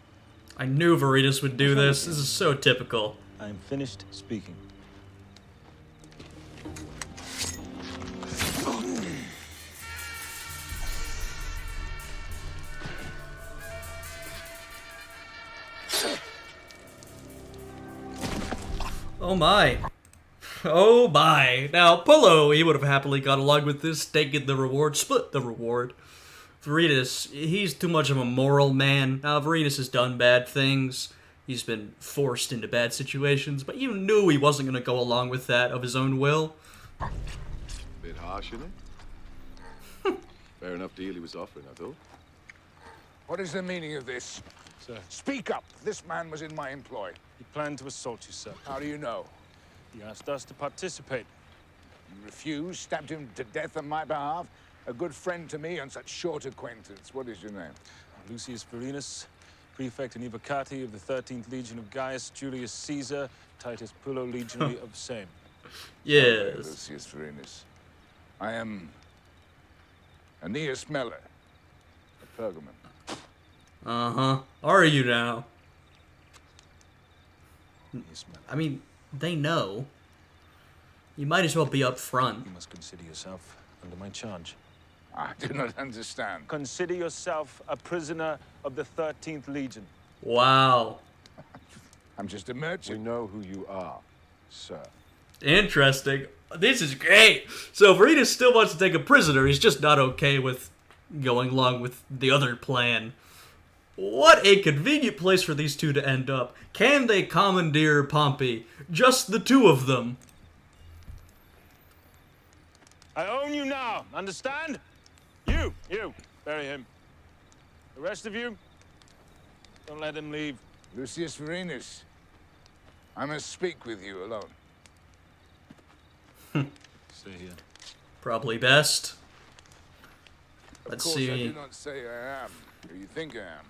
A: I knew Veritas would do this. This is so typical.
E: I am finished speaking.
A: Oh my. Oh my. Now, Pullo, he would have happily gone along with this, taken the reward, split the reward. Veritas, he's too much of a moral man. Now, Veritas has done bad things. He's been forced into bad situations, but you knew he wasn't going to go along with that of his own will.
S: Bit harsh, isn't it? Fair enough deal he was offering, I thought.
H: What is the meaning of this?
E: Sir.
H: Speak up. This man was in my employ.
O: He planned to assault you, sir.
H: How do you know?
O: He asked us to participate.
H: You refused, stabbed him to death on my behalf? A good friend to me on such short acquaintance. What is your name?
O: Lucius Vorenus, prefect and evocati of the 13th Legion of Gaius Julius Caesar, Titus Pullo Legionary of same.
A: Yes.
H: Lucius Vorenus. I am Aeneas Meller of Pergamon.
A: Uh-huh. Are you now? I mean, they know. You might as well be up front.
E: You must consider yourself under my charge.
H: I do not understand.
O: Consider yourself a prisoner of the 13th Legion.
A: Wow.
H: I'm just a merchant.
I: We know who you are, sir.
A: Interesting. This is great. So Veritas still wants to take a prisoner. He's just not okay with going along with the other plan. What a convenient place for these two to end up. Can they commandeer Pompey? Just the two of them.
O: I own you now, understand? You, bury him. The rest of you, don't let him leave.
H: Lucius Vorenus, I must speak with you alone.
E: Stay here.
A: Probably best.
H: Of course, I do not say I am who you think I am.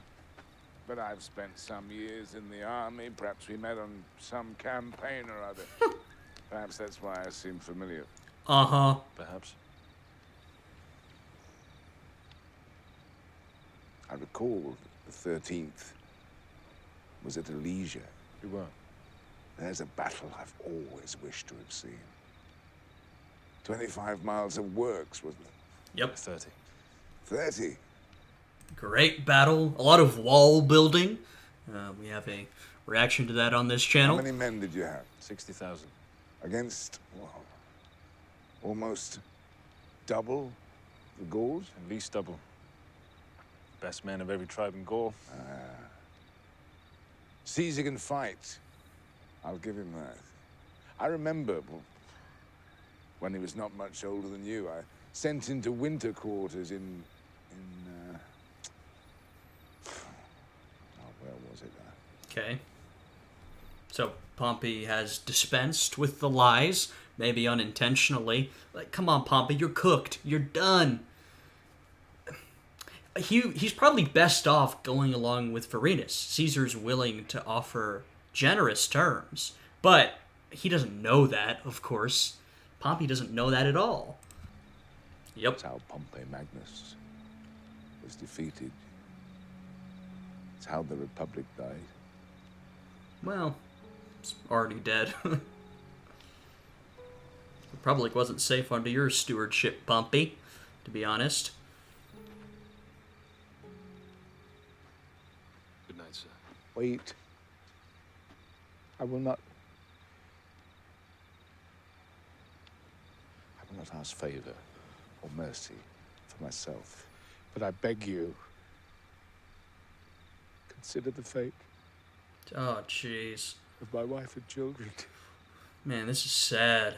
H: But I've spent some years in the army. Perhaps we met on some campaign or other. Perhaps that's why I seem familiar.
A: Uh-huh.
E: Perhaps.
H: I recall the 13th was at Alesia.
E: You were.
H: There's a battle I've always wished to have seen. 25 miles of works, wasn't it?
A: Yep.
E: 30.
H: 30?
A: Great battle. A lot of wall building. We have a reaction to that on this channel.
H: How many men did you have?
E: 60,000.
H: Against, well, almost double the Gauls?
E: At least double. Best man of every tribe in Gaul.
H: Caesar can fight. I'll give him that. I remember when he was not much older than you, I sent him to winter quarters in where was it?
A: Okay. So Pompey has dispensed with the lies, maybe unintentionally. Like, come on, Pompey, you're cooked. You're done. He's probably best off going along with Vorenus. Caesar's willing to offer generous terms, but he doesn't know that, of course. Pompey doesn't know that at all. Yep.
H: That's how Pompey Magnus was defeated. It's how the Republic died.
A: Well, it's already dead. The Republic wasn't safe under your stewardship, Pompey, to be honest.
E: Good night, sir.
H: Wait. I will not ask favor or mercy for myself, but I beg you, consider the fate
A: Oh, jeez.
H: of my wife and children.
A: Man, this is sad.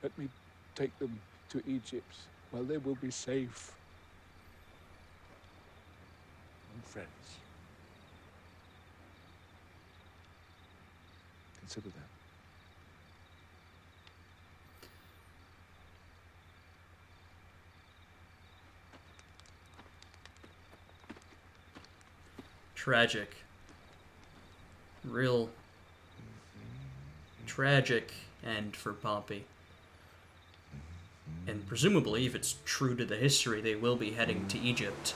H: Let me take them to Egypt, where they will be safe and friends. Consider that.
A: Tragic. Real tragic end for Pompey. And presumably, if it's true to the history, they will be heading to Egypt.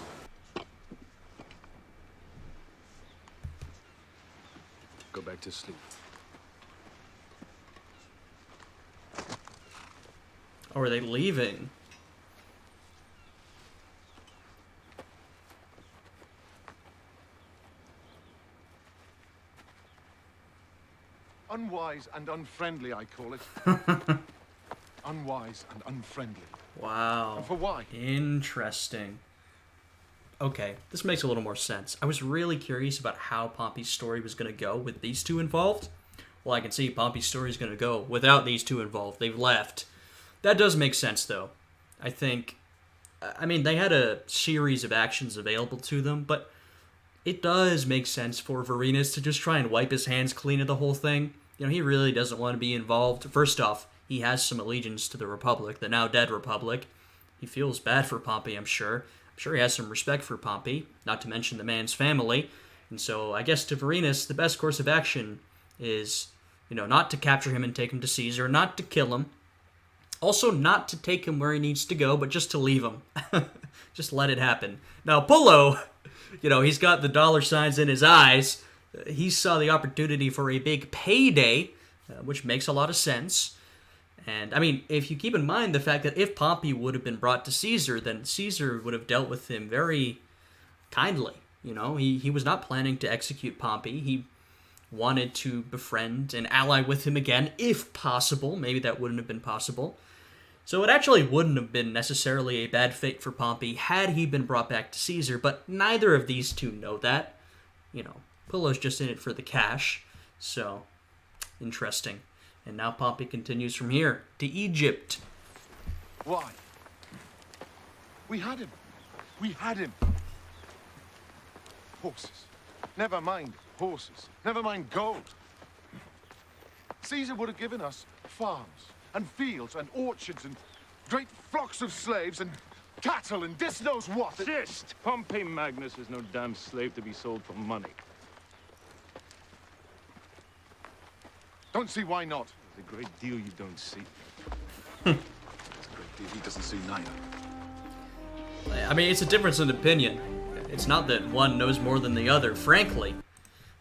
S: Go back to sleep.
A: Or are they leaving?
S: Unwise and unfriendly, I call it. Unwise and unfriendly.
A: Wow.
S: And for why?
A: Interesting. Okay, this makes a little more sense. I was really curious about how Pompey's story was going to go with these two involved. Well, I can see Pompey's story is going to go without these two involved. They've left. That does make sense, though. I think... I mean, they had a series of actions available to them, but it does make sense for Vorenus to just try and wipe his hands clean of the whole thing. You know, he really doesn't want to be involved. First off, he has some allegiance to the Republic, the now dead Republic. He feels bad for Pompey, I'm sure. I'm sure he has some respect for Pompey, not to mention the man's family. And so I guess to Vorenus, the best course of action is, you know, not to capture him and take him to Caesar, not to kill him. Also not to take him where he needs to go, but just to leave him. Just let it happen. Now, Pullo, you know, he's got the dollar signs in his eyes. He saw the opportunity for a big payday, which makes a lot of sense. And, I mean, if you keep in mind the fact that if Pompey would have been brought to Caesar, then Caesar would have dealt with him very kindly. You know, he was not planning to execute Pompey. He wanted to befriend and ally with him again, if possible. Maybe that wouldn't have been possible. So it actually wouldn't have been necessarily a bad fate for Pompey had he been brought back to Caesar, but neither of these two know that. You know, Pullo's just in it for the cash. So, interesting. And now Pompey continues from here to Egypt.
S: Why? We had him. We had him. Horses. Never mind horses. Never mind gold. Caesar would have given us farms and fields and orchards and great flocks of slaves and cattle and this knows what.
O: Just Pompey Magnus is no damn slave to be sold for money.
S: Don't see why not.
O: There's a great deal you don't see.
S: It's a great deal he doesn't see neither.
A: I mean, it's a difference in opinion. It's not that one knows more than the other, frankly.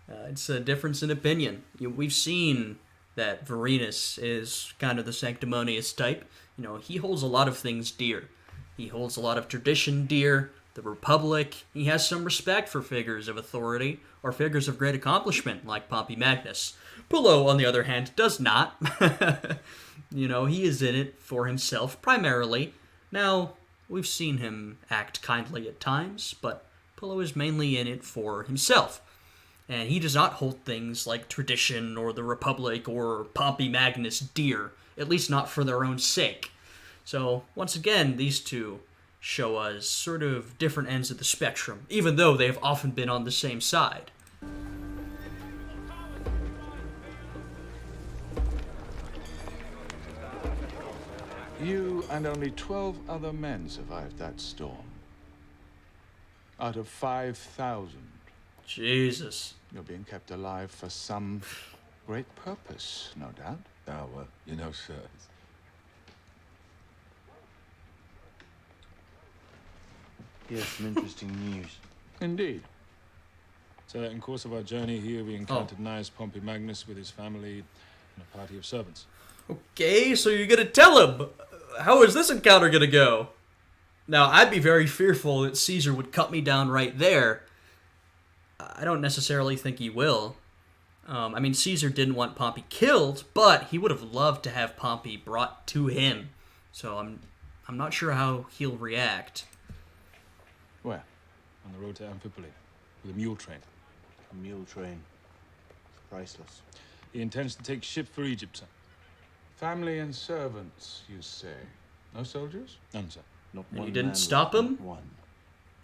A: It's a difference in opinion. We've seen that Vorenus is kind of the sanctimonious type. You know, he holds a lot of things dear. He holds a lot of tradition dear, the Republic. He has some respect for figures of authority or figures of great accomplishment like Pompey Magnus. Pullo, on the other hand, does not. You know, he is in it for himself primarily. Now, we've seen him act kindly at times, but Pullo is mainly in it for himself. And he does not hold things like tradition or the Republic or Pompey Magnus dear, at least not for their own sake. So, once again, these two show us sort of different ends of the spectrum, even though they have often been on the same side.
B: You and only 12 other men survived that storm. Out of 5,000.
A: Jesus.
B: You're being kept alive for some great purpose, no doubt.
S: Ah, well, you know, sir.
Q: Yes, some interesting news.
B: Indeed.
O: So in course of our journey here, we encountered Gnaeus Pompey Magnus with his family and a party of servants.
A: Okay, so you're gonna tell him. How is this encounter gonna go? Now, I'd be very fearful that Caesar would cut me down right there. I don't necessarily think he will. I mean, Caesar didn't want Pompey killed, but he would have loved to have Pompey brought to him. So I'm not sure how he'll react.
B: Where?
O: On the road to Amphipoli, with a mule train.
Q: A mule train. Priceless.
O: He intends to take ship for Egypt, sir.
B: Family and servants, you say? No soldiers?
O: None, sir.
Q: Not
A: And
Q: one
A: you didn't
Q: man
A: stop
Q: with
A: him?
Q: One.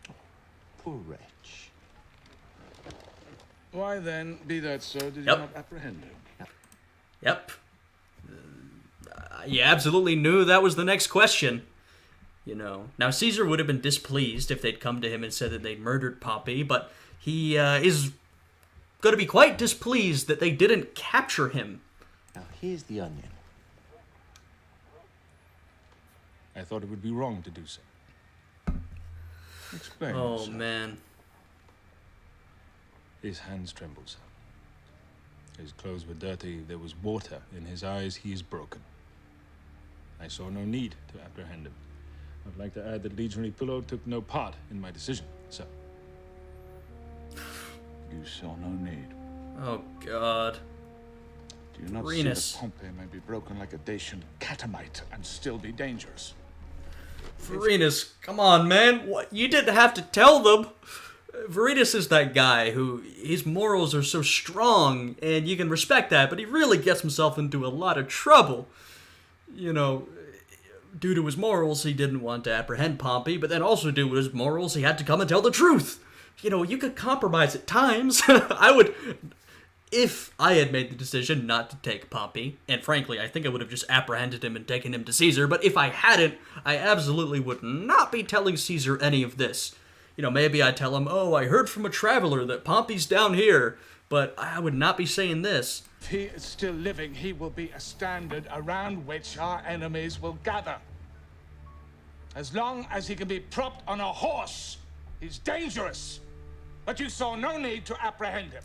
Q: Oh, poor wretch.
B: Why then, be that so, did you
A: Yep.
B: not apprehend him?
A: Yep. You absolutely knew that was the next question. You know, now Caesar would have been displeased if they'd come to him and said that they'd murdered Pompey, but he is going to be quite displeased that they didn't capture him.
E: Now, here's the onion.
F: I thought it would be wrong to do so. Explain
A: Oh,
F: yourself.
A: man.
F: His hands trembled, sir. His clothes were dirty. There was water in his eyes. He is broken. I saw no need to apprehend him. I'd like to add that Legionary Pillow took no part in my decision, sir.
B: You saw no need.
A: Oh, God.
B: Do you not
A: Varinus.
B: see that Pompey may be broken like a Dacian catamite and still be dangerous?
A: Varinus, come on, man. What? You didn't have to tell them. Varinus is that guy who, his morals are so strong, and you can respect that, but he really gets himself into a lot of trouble. You know, due to his morals, he didn't want to apprehend Pompey, but then also due to his morals, he had to come and tell the truth. You know, you could compromise at times. I would, if I had made the decision not to take Pompey, and frankly, I think I would have just apprehended him and taken him to Caesar, but if I hadn't, I absolutely would not be telling Caesar any of this. You know, maybe I'd tell him, oh, I heard from a traveler that Pompey's down here, but I would not be saying this.
B: If he is still living, he will be a standard around which our enemies will gather. As long as he can be propped on a horse, he's dangerous. But you saw no need to apprehend him.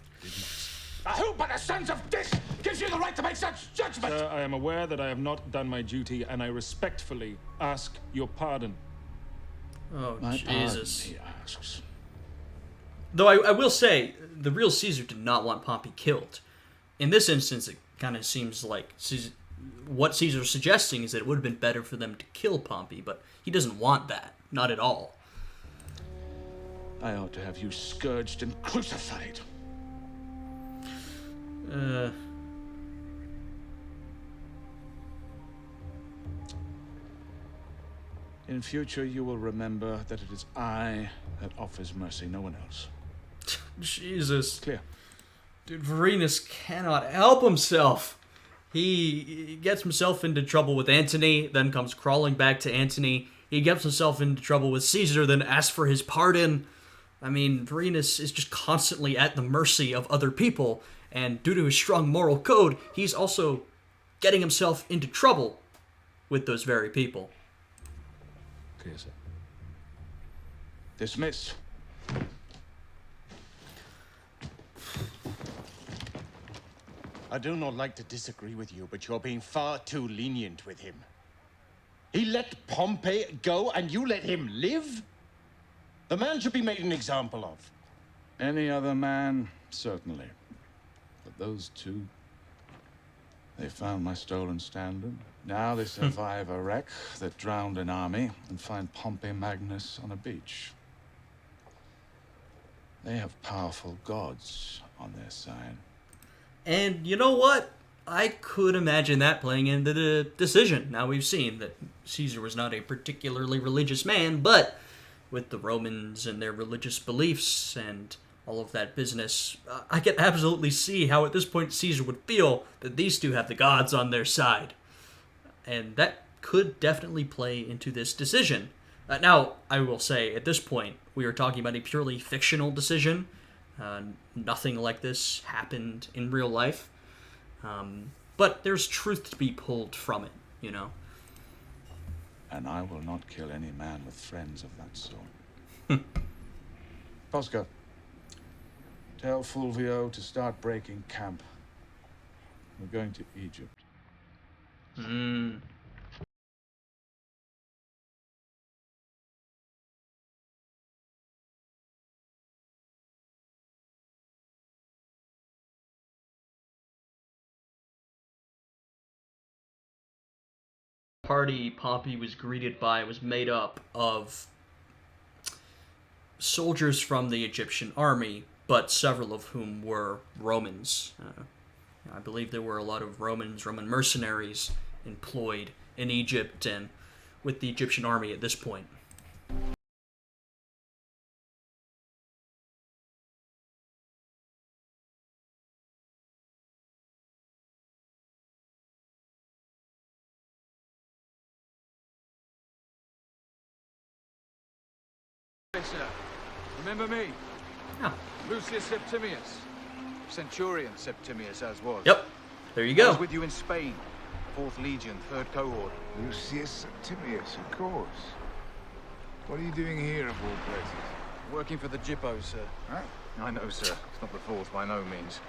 B: Who but the sons of Dis gives you the right to make such judgment?
F: Sir, I am aware that I have not done my duty, and I respectfully ask your pardon.
A: Oh,
B: My
A: Jesus.
B: pardon, he asks.
A: Though I will say, the real Caesar did not want Pompey killed. In this instance, it kind of seems like what Caesar's suggesting is that it would have been better for them to kill Pompey, but he doesn't want that. Not at all.
B: I ought to have you scourged and crucified. In future, you will remember that it is I that offers mercy, no one else.
A: Jesus.
B: Clear.
A: Dude, Varinus cannot help himself. He gets himself into trouble with Antony, then comes crawling back to Antony. He gets himself into trouble with Caesar, then asks for his pardon. I mean, Varinus is just constantly at the mercy of other people, and due to his strong moral code, he's also getting himself into trouble with those very people.
F: Clear, sir.
B: Dismissed.
Q: I do not like to disagree with you, but you're being far too lenient with him. He let Pompey go, and you let him live? The man should be made an example of.
B: Any other man, certainly. But those two, they found my stolen standard. Now they survive a wreck that drowned an army and find Pompey Magnus on a beach. They have powerful gods on their side.
A: And you know what? I could imagine that playing into the decision. Now we've seen that Caesar was not a particularly religious man, but with the Romans and their religious beliefs and all of that business, I can absolutely see how at this point Caesar would feel that these two have the gods on their side. And that could definitely play into this decision. Now, I will say, at this point, we are talking about a purely fictional decision. Nothing like this happened in real life. But there's truth to be pulled from it, you know?
B: And I will not kill any man with friends of that sort. Posca, tell Fulvio to start breaking camp. We're going to Egypt.
A: Party Pompey was greeted by was made up of soldiers from the Egyptian army, but several of whom were Romans. I believe there were a lot of Roman mercenaries employed in Egypt and with the Egyptian army at this point.
S: Hey, sir. Remember me?
A: Oh,
T: Lucius Septimius. Centurion Septimius, as was.
A: Yep. There you
T: I
A: go.
T: was with you in Spain. 4th Legion, 3rd Cohort.
H: Lucius Septimius, of course. What are you doing here, of all places?
T: Working for the Gippos, sir.
H: Huh?
T: I know, sir. It's not the 4th by no means.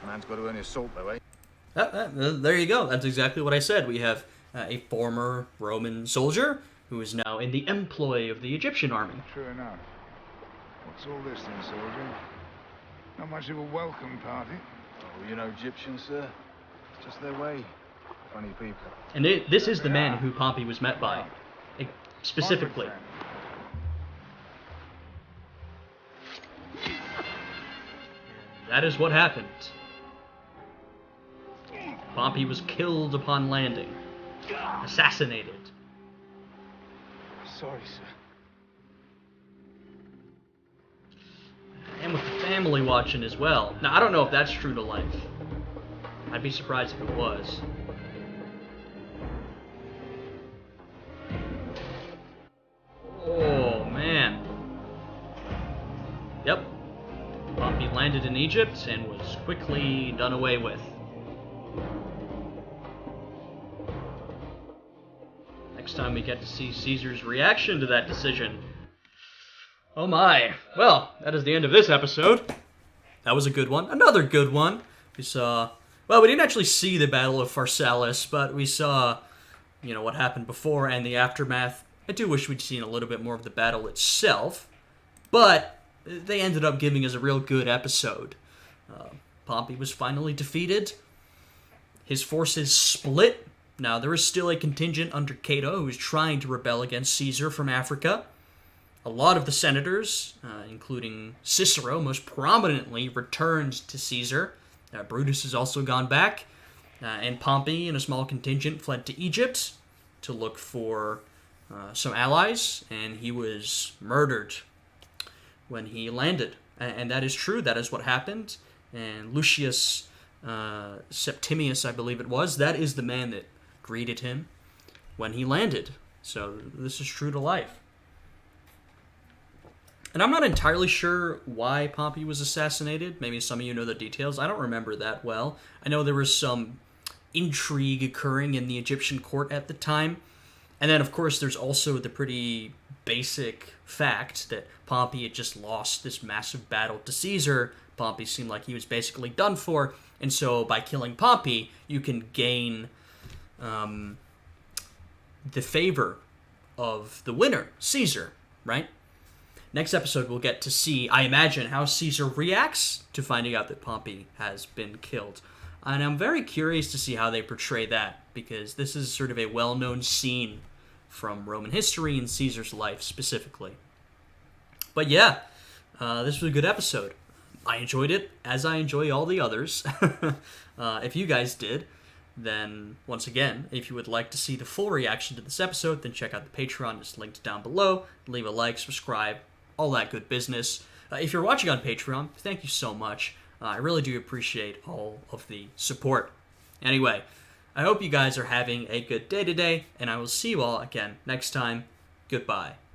T: Man's got to earn his salt, though, eh?
A: There you go. That's exactly what I said. We have a former Roman soldier who is now in the employ of the Egyptian army.
H: True enough. What's all this then, soldier? Not much of a welcome party.
T: Oh, you know Egyptians, sir. It's just their way. Funny people.
A: And this is the man who Pompey was met by, specifically. That is what happened. Pompey was killed upon landing. Assassinated.
T: Sorry, sir.
A: And with the family watching as well. Now, I don't know if that's true to life. I'd be surprised if it was. Oh, man. Yep. Pompey landed in Egypt and was quickly done away with. Next time we get to see Caesar's reaction to that decision. Oh my. Well, that is the end of this episode. That was a good one. Another good one. We saw... Well, we didn't actually see the Battle of Pharsalus, but we saw, what happened before and the aftermath. I do wish we'd seen a little bit more of the battle itself, but they ended up giving us a real good episode. Pompey was finally defeated. His forces split. Now, there is still a contingent under Cato who is trying to rebel against Caesar from Africa. A lot of the senators, including Cicero, most prominently returned to Caesar. Brutus has also gone back. And Pompey and a small contingent fled to Egypt to look for some allies, and he was murdered when he landed. And that is true. That is what happened. And Lucius Septimius, I believe it was, that is the man that greeted him when he landed. So this is true to life. And I'm not entirely sure why Pompey was assassinated. Maybe some of you know the details. I don't remember that well. I know there was some intrigue occurring in the Egyptian court at the time. And then, of course, there's also the pretty basic fact that Pompey had just lost this massive battle to Caesar. Pompey seemed like he was basically done for. And so by killing Pompey, you can gain the favor of the winner, Caesar, right? Next episode, we'll get to see, I imagine, how Caesar reacts to finding out that Pompey has been killed. And I'm very curious to see how they portray that, because this is sort of a well-known scene from Roman history and Caesar's life specifically. But yeah, this was a good episode. I enjoyed it, as I enjoy all the others. If you guys did, then once again, if you would like to see the full reaction to this episode, then check out the Patreon. It's linked down below. Leave a like, subscribe, all that good business. If you're watching on Patreon, thank you so much. I really do appreciate all of the support. Anyway, I hope you guys are having a good day today, and I will see you all again next time. Goodbye.